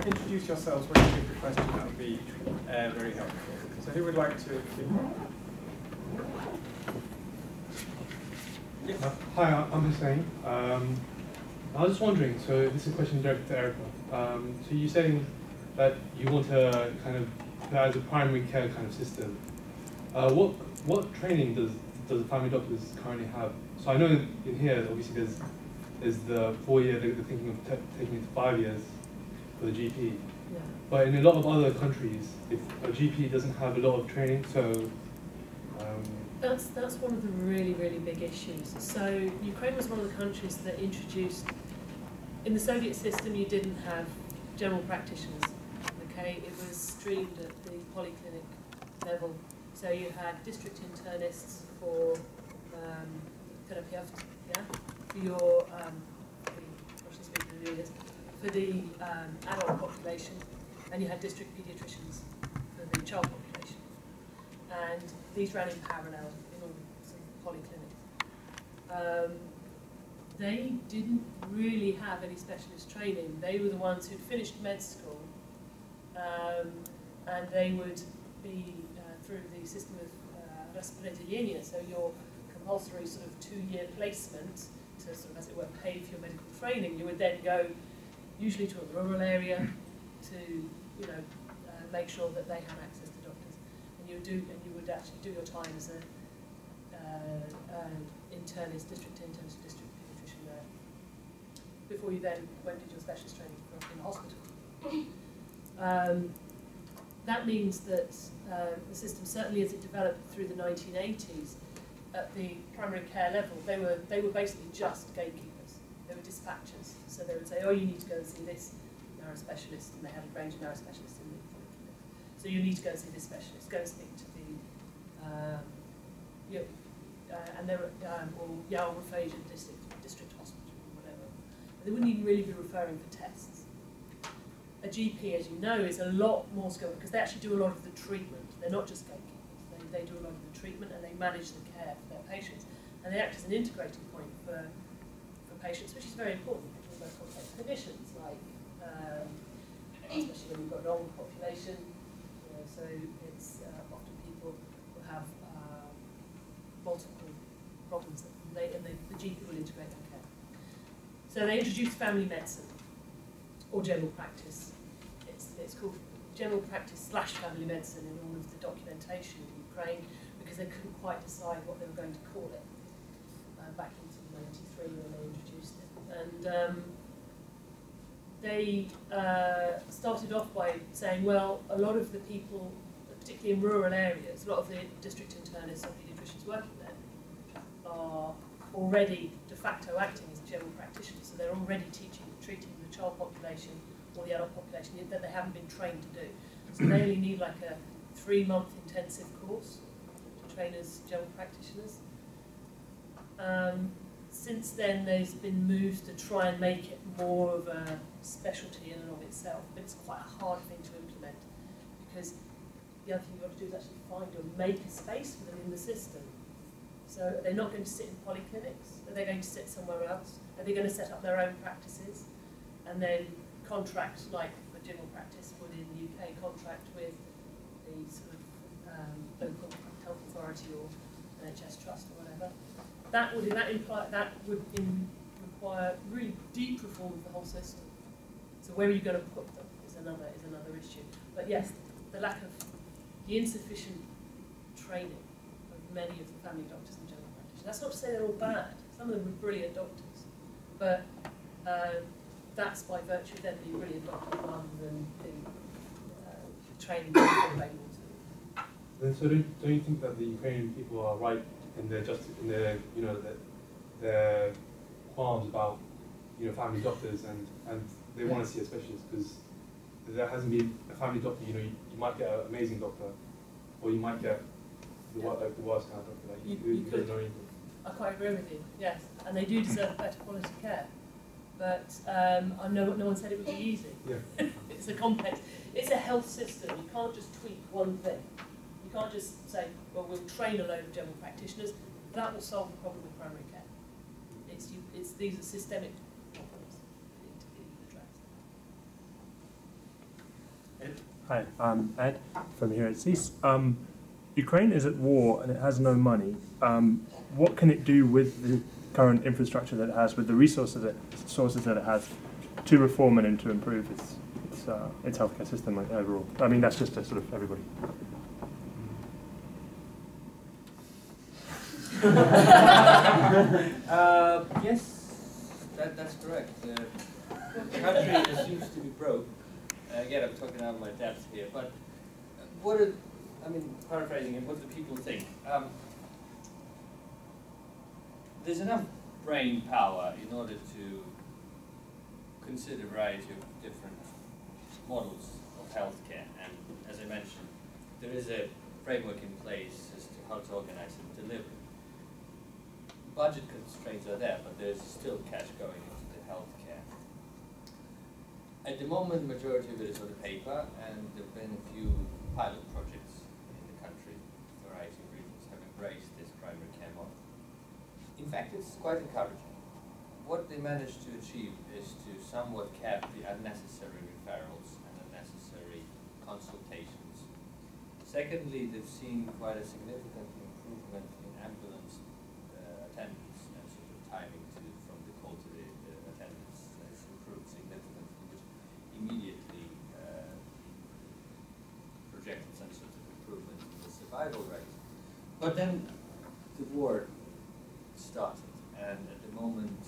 Speaker 2: introduce yourselves when you take the question, that would be very helpful. So who would like to begin? Yes.
Speaker 7: Hi, I'm Hussein. I was just wondering, so this is a question directed to Erica. So you're saying that you want to kind of, as a primary care kind of system, what training does the family doctors currently have? So I know in here, obviously there's the 4-year, they're thinking of taking it to 5 years for the GP.
Speaker 3: Yeah.
Speaker 7: But in a lot of other countries, if a GP doesn't have a lot of training, so
Speaker 3: That's one of the really, really big issues. So Ukraine was one of the countries that introduced, in the Soviet system you didn't have general practitioners, okay? It was streamed at the polyclinic level. So you had district internists for therapeutic, yeah? For your, Russian speaking readers, for the adult population, and you had district paediatricians for the child population. And these ran in parallel in all sort of polyclinics. They didn't really have any specialist training. They were the ones who'd finished med school, and they would be through the system of распределение, so your compulsory sort of 2-year placement to sort of, as it were, pay for your medical training. You would then go usually to a rural area to, you know, make sure that they had access to doctors. And you would actually do your time as a internist, district internist, district paediatrician there, before you then went into your specialist training in the hospital. That means that the system, certainly as it developed through the 1980s, at the primary care level, they were basically just gatekeepers. They were dispatchers. So they would say, oh, you need to go and see this neuro specialist, and they had a range of neuro specialists in the polyclinic. So you need to go and see this specialist, go and speak to the and they were or Yale Refasia district hospital or whatever. And they wouldn't even really be referring for tests. A GP, as you know, is a lot more skilled because they actually do a lot of the treatment. They're not just gatekeepers. they do a lot of the treatment and they manage the care for their patients. And they act as an integrating point for patients, which is very important for most complex conditions, like especially when you've got an older population. You know, so it's often people who have multiple problems, and the GP will integrate their care. So they introduced family medicine, or general practice. It's called general practice / family medicine in all of the documentation in Ukraine, because they couldn't quite decide what they were going to call it back in 1993 when they introduced it. And they started off by saying, well, a lot of the people, particularly in rural areas, a lot of the district internists or paediatricians working there are already de facto acting as general practitioners, so they're already treating the child population or the adult population that they haven't been trained to do. So they only need like a 3-month intensive course to train as general practitioners. Since then, there's been moves to try and make it more of a specialty in and of itself, but it's quite a hard thing to implement, because the other thing you've got to do is actually find or make a space for them in the system. So they're not going to sit in polyclinics, are they going to sit somewhere else? Are they going to set up their own practices and then contract, like the general practice would in the UK, contract with the sort of local health authority or NHS trust or whatever? That would require really deep reform of the whole system. So where are you going to put them is another issue. But yes, the insufficient training of many of the family doctors and general practitioners. That's not to say they're all bad. Some of them are brilliant doctors, but that's by virtue of them being brilliant doctors rather than the training that's available to them.
Speaker 7: Then, so don't you think that the Ukrainian people are right in their qualms about family doctors and they want to see a specialist, because there hasn't been a family doctor. You might get an amazing doctor, or you might get the worst kind of doctor. Like you don't know anything.
Speaker 3: I quite agree with you. Yes, and they do deserve better quality care. But I know no one said it would be easy.
Speaker 7: Yeah.
Speaker 3: It's a complex. It's a health system. You can't just tweak one thing. You can't just say, well, we'll train a load of general practitioners. That will solve the problem with primary care. These are systemic problems that need to be addressed.
Speaker 8: Hi, I'm Ed from here at CEAS. Ukraine is at war and it has no money. What can it do with the current infrastructure that it has, with the resources that it has, to reform and to improve its healthcare system overall? I mean, that's just a sort of everybody.
Speaker 6: Yes, that's correct. The country assumes to be broke. Again, I'm talking out of my depth here, but paraphrasing it, what do people think? There's enough brain power in order to consider a variety of different models of healthcare, and as I mentioned, there is a framework in place as to how to organize and deliver. Budget constraints are there, but there's still cash going into the healthcare. At the moment, the majority of it is on the paper, and there have been a few pilot projects in the country. A variety of regions have embraced this primary care model. In fact, it's quite encouraging. What they managed to achieve is to somewhat cap the unnecessary referrals and unnecessary consultations. Secondly, they've seen quite a significant improvement in ambulance attendance and sort of timing from the call to the attendance has improved significantly, which immediately projected some sort of improvement in the survival rate. But then the war started, and at the moment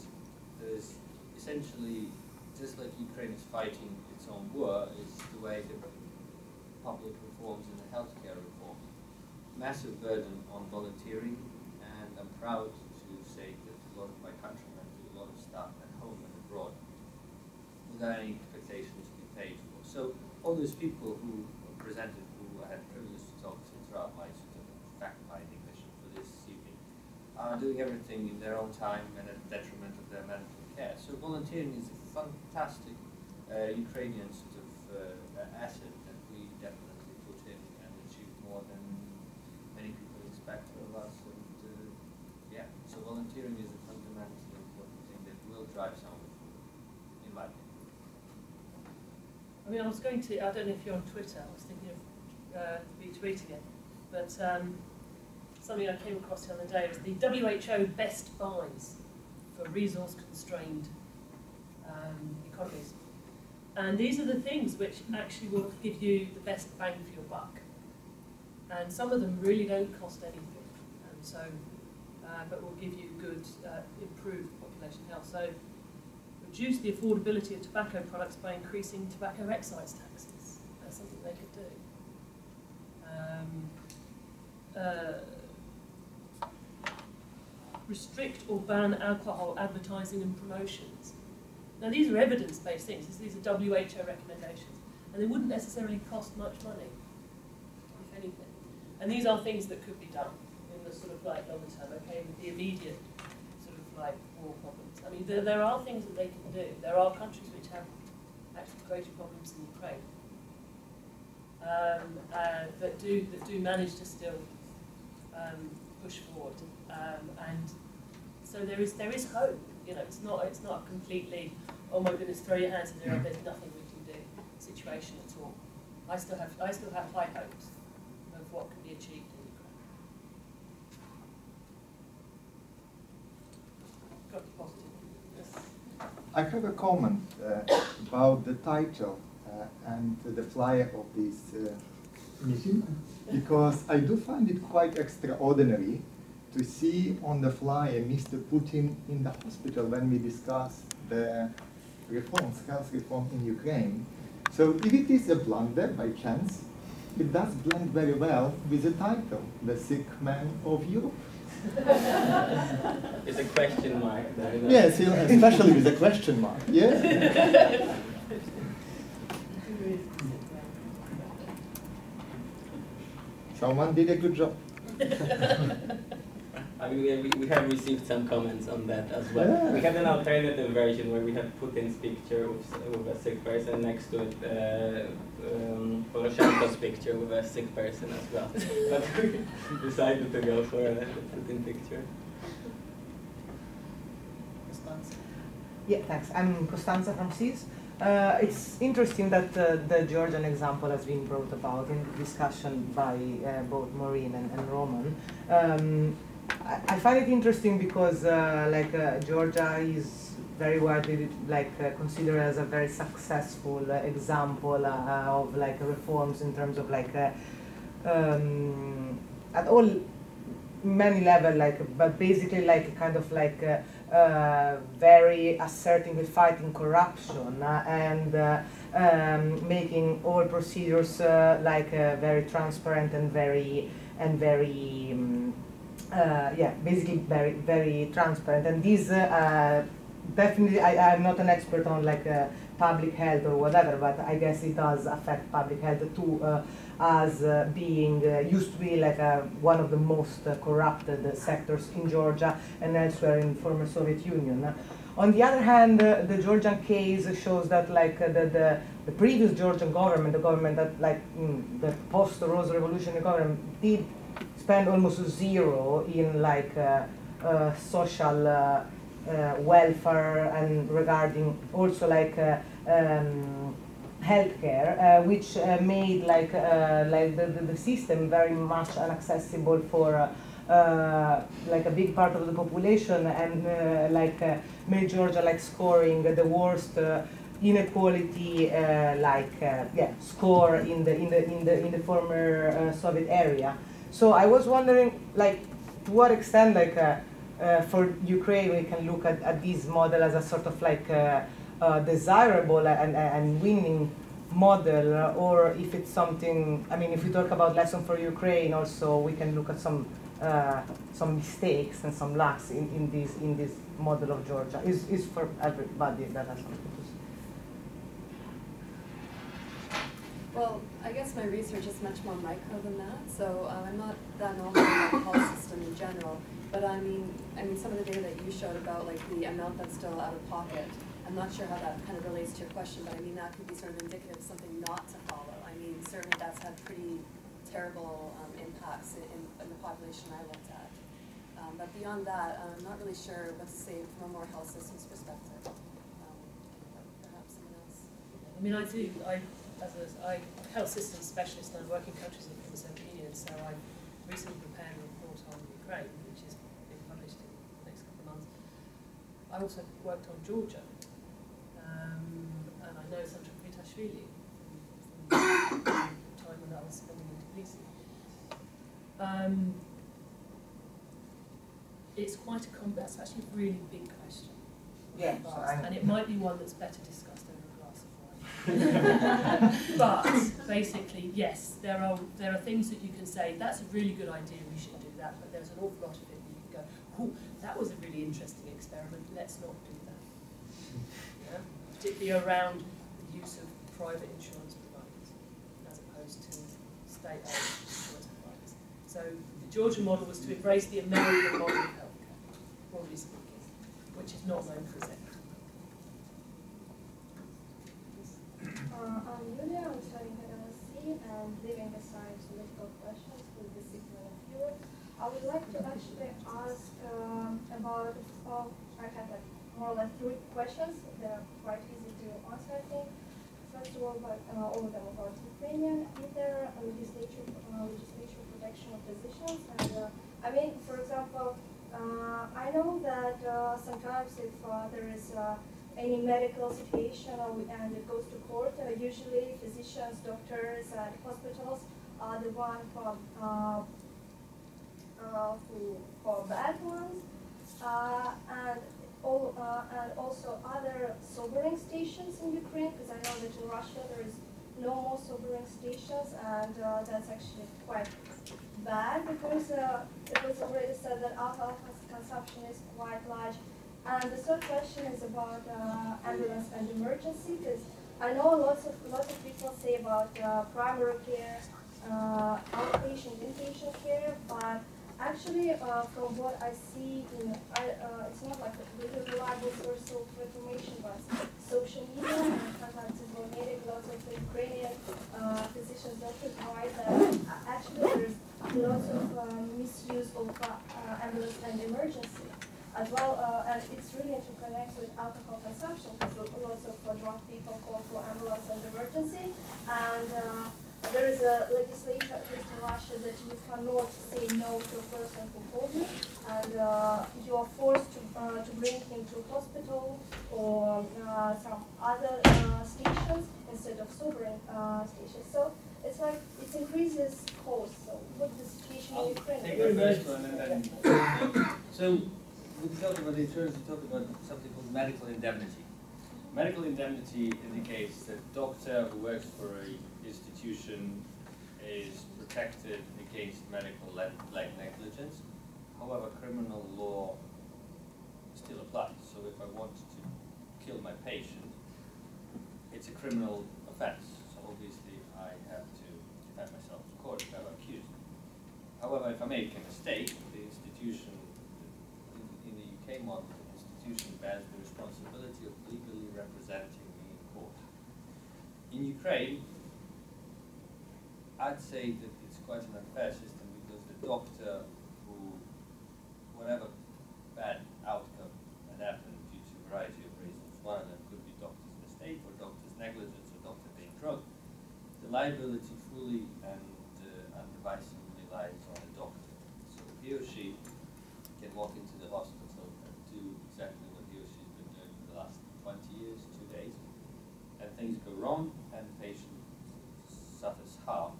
Speaker 6: there's essentially, just like Ukraine is fighting its own war, is the way the public reforms and the healthcare reform. Massive burden on volunteering, and I'm proud to say that a lot of my countrymen do a lot of stuff at home and abroad without any expectation to be paid for. So all those people who presented, who I had the privilege to talk to throughout my sort of fact-finding mission for this evening, are doing everything in their own time and at the detriment of their medical care. So volunteering is a fantastic Ukrainian sort of asset that we definitely put in and achieve more than many drives home, in my opinion.
Speaker 3: I mean, I was going to, I don't know if you're on Twitter, I was thinking of retweeting it, but something I came across the other day was the WHO best buys for resource-constrained economies. And these are the things which actually will give you the best bang for your buck. And some of them really don't cost anything, and so, but will give you good, improved population health. So, reduce the affordability of tobacco products by increasing tobacco excise taxes. That's something they could do. Restrict or ban alcohol advertising and promotions. Now these are evidence-based things, these are WHO recommendations, and they wouldn't necessarily cost much money, if anything. And these are things that could be done in the sort of like longer term, okay, with the immediate sort of like war problems. I mean, there are things that they can do. There are countries which have actually greater problems in Ukraine that do manage to still push forward, and so there is hope. You know, it's not completely, oh my goodness, throw your hands in the air, there's nothing we can do situation at all. I still have high hopes of what can be achieved in Ukraine. Got to be positive. Yes.
Speaker 9: I have a comment about the title and the flyer of this meeting, because I do find it quite extraordinary to see on the flyer Mr. Putin in the hospital when we discuss the reforms, health reform in Ukraine. So if it is a blunder by chance, it does blend very well with the title, The Sick Man of Europe.
Speaker 1: It's a question mark there.
Speaker 9: Yes, especially with a question mark. Yeah. Someone did a good job.
Speaker 1: I mean, we have received some comments on that as well. Yeah. We have an alternative version where we have Putin's picture with a sick person next to it, Poroshenko's picture with a sick person as well. But we decided to go for a Putin picture.
Speaker 10: Yeah, thanks. I'm Costanza from CIS. It's interesting that the Georgian example has been brought about in the discussion by both Maureen and Roman. I find it interesting because Georgia is very widely considered as a very successful example of reforms in terms of at all many levels, but basically very assertively fighting corruption and making all procedures very transparent and very basically very transparent. And these definitely, I'm not an expert on public health or whatever, but I guess it does affect public health too, as being used to be one of the most corrupted sectors in Georgia and elsewhere in former Soviet Union. On the other hand, the Georgian case shows that the previous Georgian government, the government that the post-Rose Revolutionary government, did spend almost zero in social welfare and regarding also healthcare, which made the system very much inaccessible for a big part of the population, and made Georgia scoring the worst inequality score in the former Soviet area. So I was wondering, to what extent, for Ukraine, we can look at this model as a sort of desirable and winning model, or if it's something. I mean, if we talk about lesson for Ukraine, also we can look at some mistakes and some lacks in this model of Georgia. Is for everybody that has something to say.
Speaker 5: Well, I guess my research is much more micro than that, so I'm not that knowledgeable about the health system in general. But I mean, some of the data that you showed about the amount that's still out of pocket, I'm not sure how that kind of relates to your question, but I mean that could be sort of indicative of something not to follow. I mean, certainly that's had pretty terrible impacts in the population I looked at. But beyond that, I'm not really sure what to say from a more health systems perspective. Perhaps someone else.
Speaker 3: I mean, I'm health systems specialist, and I work in countries in the Soviet Union, so I recently prepared a report on Ukraine, which is being published in the next couple of months. I also worked on Georgia, and I know Sandra Kvitashvili from the time when I was spending in Tbilisi. It's quite that's actually a really big question.
Speaker 10: Yeah,
Speaker 3: and it might be one that's better discussed over a glass of wine. But basically, yes, there are things that you can say, that's a really good idea, we should do that, but there's an awful lot of it that you can go, oh, that was a really interesting experiment, let's not do that. Yeah? Particularly around the use of private insurance providers as opposed to state-owned insurance providers. So the Georgian model was to embrace the American model of healthcare, broadly speaking, which is not known for its ethics.
Speaker 11: I'm Yulia, I'm studying at LSE and leaving aside political questions with the discipline of Europe. I would like to actually ask about, I have like more or less 3 questions. They're quite easy to answer, I think. First of all, all of them about Ukrainian. Is there a legislature protection of physicians? And I mean, for example, I know that sometimes if there is any medical situation and it goes to court, usually physicians, doctors, and hospitals are the one for bad ones, and also other sobering stations in Ukraine, because I know that in Russia there is no more sobering stations, and that's actually quite bad because it was already said that alcohol consumption is quite large. And the third question is about ambulance and emergency, because I know lots of people say about primary care, outpatient, inpatient care, but actually from what I see, it's not like a really reliable source of information, but social media and sometimes Slavonic, lots of Ukrainian physicians, doctors write that actually there's lots of misuse of ambulance and emergency. As well, and it's really interconnected with alcohol consumption, because lots of drunk people call for ambulance and emergency, and there is a legislation at least in Russia that you cannot say no to a person who calls you, and you are forced to bring him to a hospital or some other stations instead of sobering stations. So it's like it increases costs. So what's the situation in Ukraine?
Speaker 6: Take the first one and then. So. When you talk about insurance, you talk about something called medical indemnity. Medical indemnity indicates that a doctor who works for an institution is protected against medical negligence. However, criminal law still applies. So if I want to kill my patient, it's a criminal offense. So obviously I have to defend myself in court if I'm accused. However, if I make a mistake, the institution model, the institution bears the responsibility of legally representing me in court. In Ukraine, I'd say that it's quite an unfair system because the doctor who, whatever bad outcome had happened due to a variety of reasons, one of them could be doctor's mistake or doctor's negligence or doctor being drugged, the liability fully and undivisibly lies on the doctor. So he or she can walk into the hospital do exactly what he or she's been doing for the last 20 years, 2 days, and things go wrong and the patient suffers harm,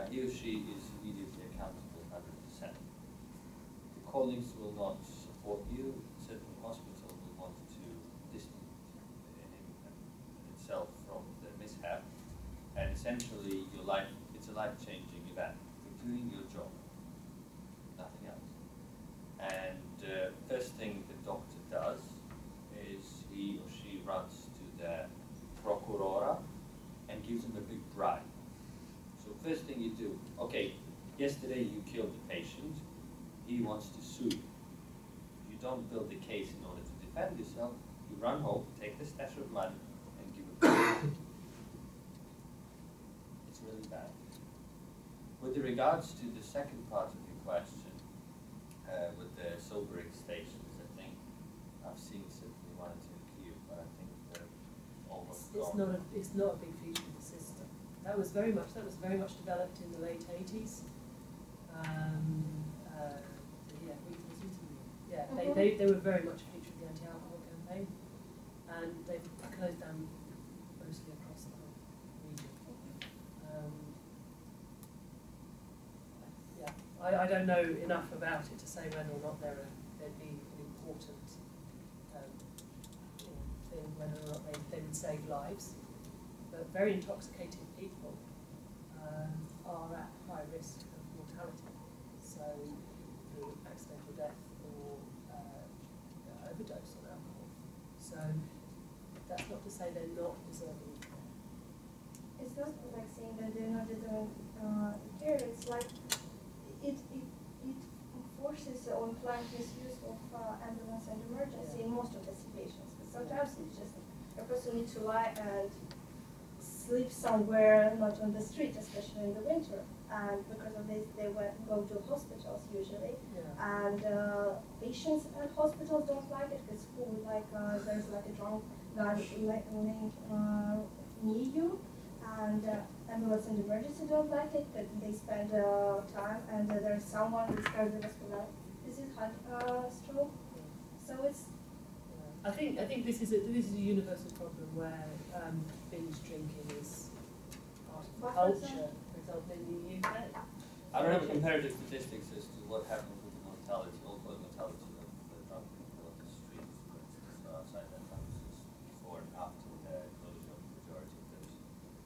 Speaker 6: he or she is immediately accountable 100%. The colleagues will not support you, certainly the hospital will want to distance itself from the mishap, and essentially it's a life-changing event. You're doing your job, nothing else. And first thing the doctor does is he or she runs to the procurora and gives him a big bribe. So first thing you do, okay, yesterday you killed the patient, he wants to sue you. You don't build a case in order to defend yourself, you run home, take the stash of money and give it back. It's really bad. With regards to the second part of your question, with the sobering stations. I think I've seen certainly one or two here, but I think they're almost gone.
Speaker 3: It's not a big feature of the system. That was very much developed in the late 80s. They were very much a feature of the anti-alcohol campaign, and they've closed down mostly across the whole region. I don't know enough about it to say whether or not they'd be an important thing, whether or not they would save lives. But very intoxicated people are at high risk of mortality. So through accidental death or overdose on alcohol. So that's not to say they're not deserving of care.
Speaker 11: It's not like saying that they're not deserving care. It's like it forces or implies misuse of ambulance and emergency in most of the situations. But sometimes it's just a person needs to lie and sleep somewhere, not on the street, especially in the winter. And because of this, they go to hospitals usually. And patients at hospitals don't like it because there's like a drunk guy laying near you, and ambulance and emergency don't like it because they spend time and there's someone with cardiovascular disease, heart stroke. So it's.
Speaker 3: I think this is a universal problem where binge drinking is part of the culture. For example, in the UK.
Speaker 6: I don't have comparative statistics as to what happens with the mortality, alcohol mortality of the drunk people on the streets, for instance, or outside their premises before and after the closure of the majority of those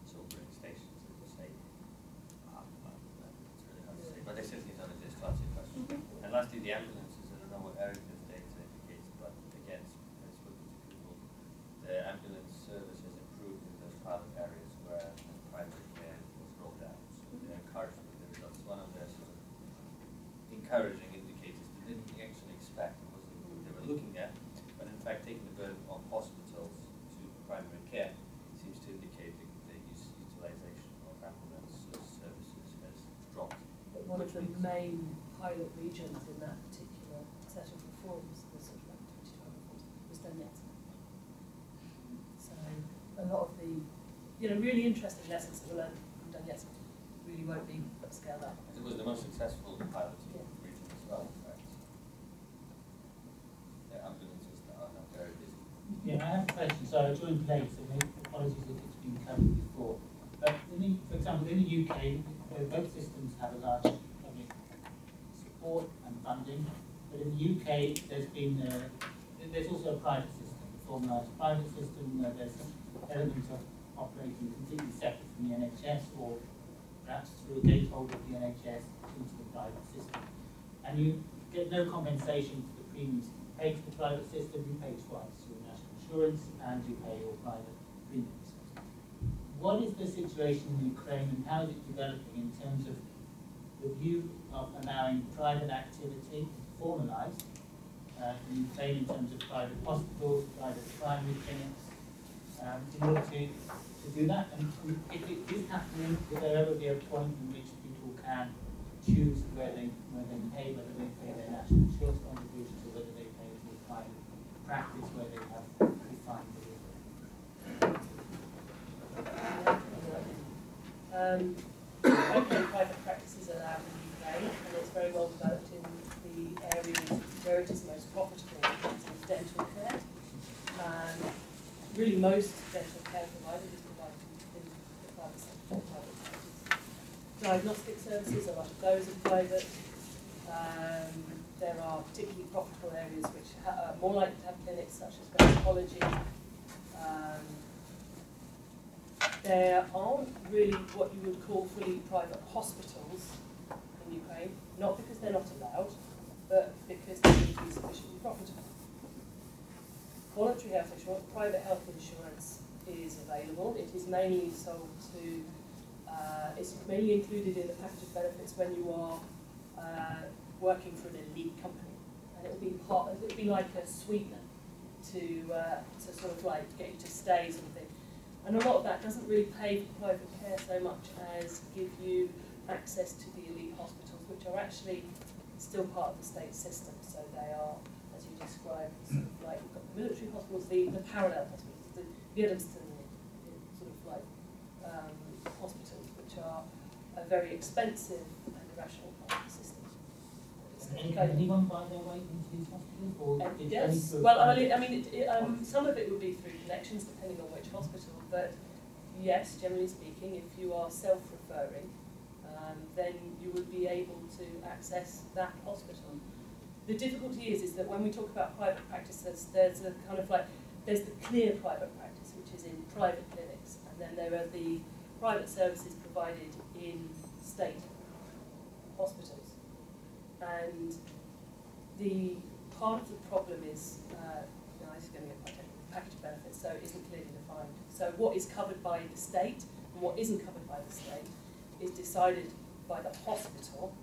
Speaker 6: sobering stations, as you say. It's really hard to say, but they certainly don't exist, to answer your question. And lastly, the ambulances. I don't know what Erica's data indicates, but again, I've spoken to people. The ambulance service has improved in those pilot areas where the primary care was rolled out. So they're encouraged with the results. One of their sort of encouraging indicators they didn't actually expect. It wasn't what they were looking at, but in fact taking the burden of hospitals to primary care seems to indicate that the utilization of ambulance services has dropped.
Speaker 3: But one of the main pilot regions in that particular set of reforms, the sort of like 2012 reforms, was Donetsk. So a lot of the really interesting lessons that were learned from Donetsk really won't be scaled up.
Speaker 6: It was the most successful pilot region as well, in fact. The ambulances are now very busy.
Speaker 12: Yeah, I have a question. So I joined late, so maybe apologies if it's been covered before. But for example, in the UK, both systems have a large public support and funding. But in the UK, there's also a private system, a formalised private system where there's some elements of operating completely separate from the NHS, or perhaps through a gateholder of the NHS into the private system. And you get no compensation for the premiums you pay to the private system. You pay twice, your national insurance and you pay your private premiums. What is the situation in Ukraine and how is it developing in terms of the view of allowing private activity formalised in Ukraine in terms of private hospitals, private primary clinics, in order to do that? And if it is happening, will there ever be a point in which people can choose where they pay, whether they pay their national insurance contributions or whether they pay to a private practice where they have defined delivery?
Speaker 3: Private practice is allowed in the UK, and it's very well developed in the areas where it is most profitable, in dental care. Really, most dental care provided is provided in the private sector, private practice. Diagnostic services, a lot of those are private. There are particularly profitable areas which are more likely to have clinics such as gynecology. There aren't really what you would call fully private hospitals in Ukraine, not because they're not allowed, but because they need to be sufficiently profitable. Voluntary health insurance, private health insurance is available. It is mainly sold to, it's mainly included in the package of benefits when you are working for an elite company. And it will be like a sweetener to sort of like get you to stay sort of thing. And a lot of that doesn't really pay for private care so much as give you access to the elite hospitals, which are actually still part of the state system. So they are, as you described, sort of like you've got the military hospitals, the parallel hospitals, the Edamston sort of like hospitals, which are a very expensive and irrational part of the system.
Speaker 12: Can anyone buy their way into these hospitals? Or
Speaker 3: yes. Well, I mean some of it would be through connections, depending on which hospital. But yes, generally speaking, if you are self-referring, then you would be able to access that hospital. The difficulty is that when we talk about private practice, there's a kind of like there's the clear private practice, which is in private clinics, and then there are the private services provided in state hospitals. And the part of the problem is, this is going to get quite technical, package of benefits, so it isn't clearly defined. So what is covered by the state and what isn't covered by the state is decided by the hospital,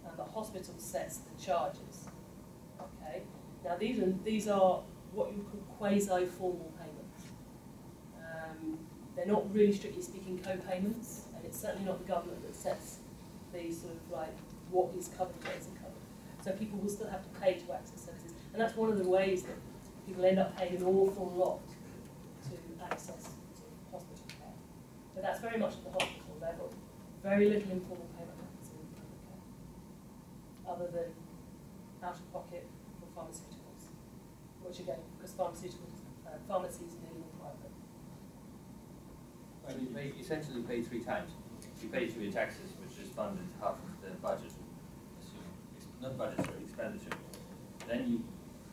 Speaker 3: and the hospital sets the charges. Okay. Now these are what you call quasi-formal payments. They're not really strictly speaking co-payments, and it's certainly not the government that sets the sort of like what is covered and what isn't covered. So people will still have to pay to access services, and that's one of the ways that people end up paying an awful lot to access to hospital care. But that's very much at the hospital level. Very little informal payment happens in public care, other than out of pocket for pharmaceuticals, which again, because pharmaceuticals, pharmacies are nearly all private.
Speaker 6: Well, you essentially pay 3 times. You pay through your taxes, which is funded half of the budget, not budget, sorry, expenditure. Then you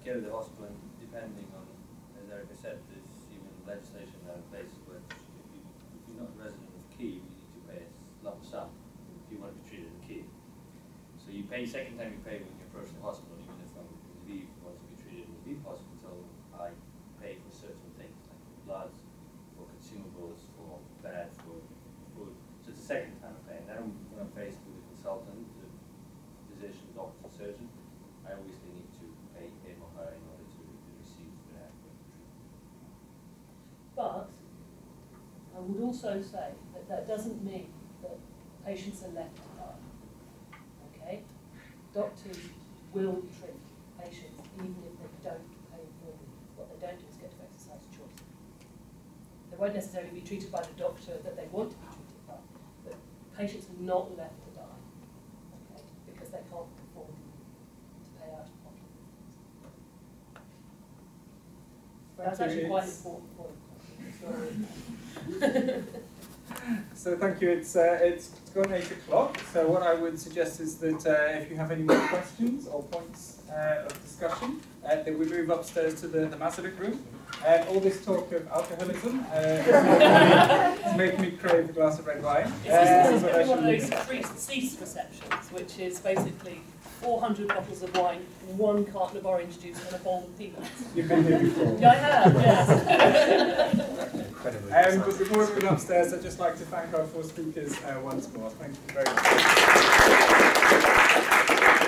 Speaker 6: go to the hospital, and depending on, as Erica said, there's even legislation now in place where if you're not a resident of Kiev, you need to pay a lump sum if you want to be treated in Kiev. So you pay, second time you pay when you approach the hospital, even if I'm in Lviv, want to be treated in the Lviv hospital, I pay for certain things, like for blood, for consumables, for bed, for food. So it's the second time I pay. And then when I'm faced with a consultant, the physician, doctor, surgeon, I obviously need to pay him or her in order to receive the adequate treatment.
Speaker 3: But I would also say that that doesn't mean that patients are left to die. Okay? Doctors will treat patients even if they don't pay for them. What they don't do is get to exercise choice. They won't necessarily be treated by the doctor that they want to be treated by, but patients are not left to die, okay, because they can't afford to pay out of pocket. That's actually quite an important point.
Speaker 2: So thank you. It's gone 8 o'clock. So what I would suggest is that if you have any more questions or points of discussion, that we move upstairs to the Mazovic room. All this talk of alcoholism is making me crave a glass of red wine.
Speaker 3: This is one of those cease receptions, which is basically 400 bottles of wine, 1 carton of orange juice, and a bowl of peanuts.
Speaker 2: You've been here before.
Speaker 3: Yeah, I have, yes.
Speaker 2: But before we go upstairs, I'd just like to thank our 4 speakers once more. Thank you very much.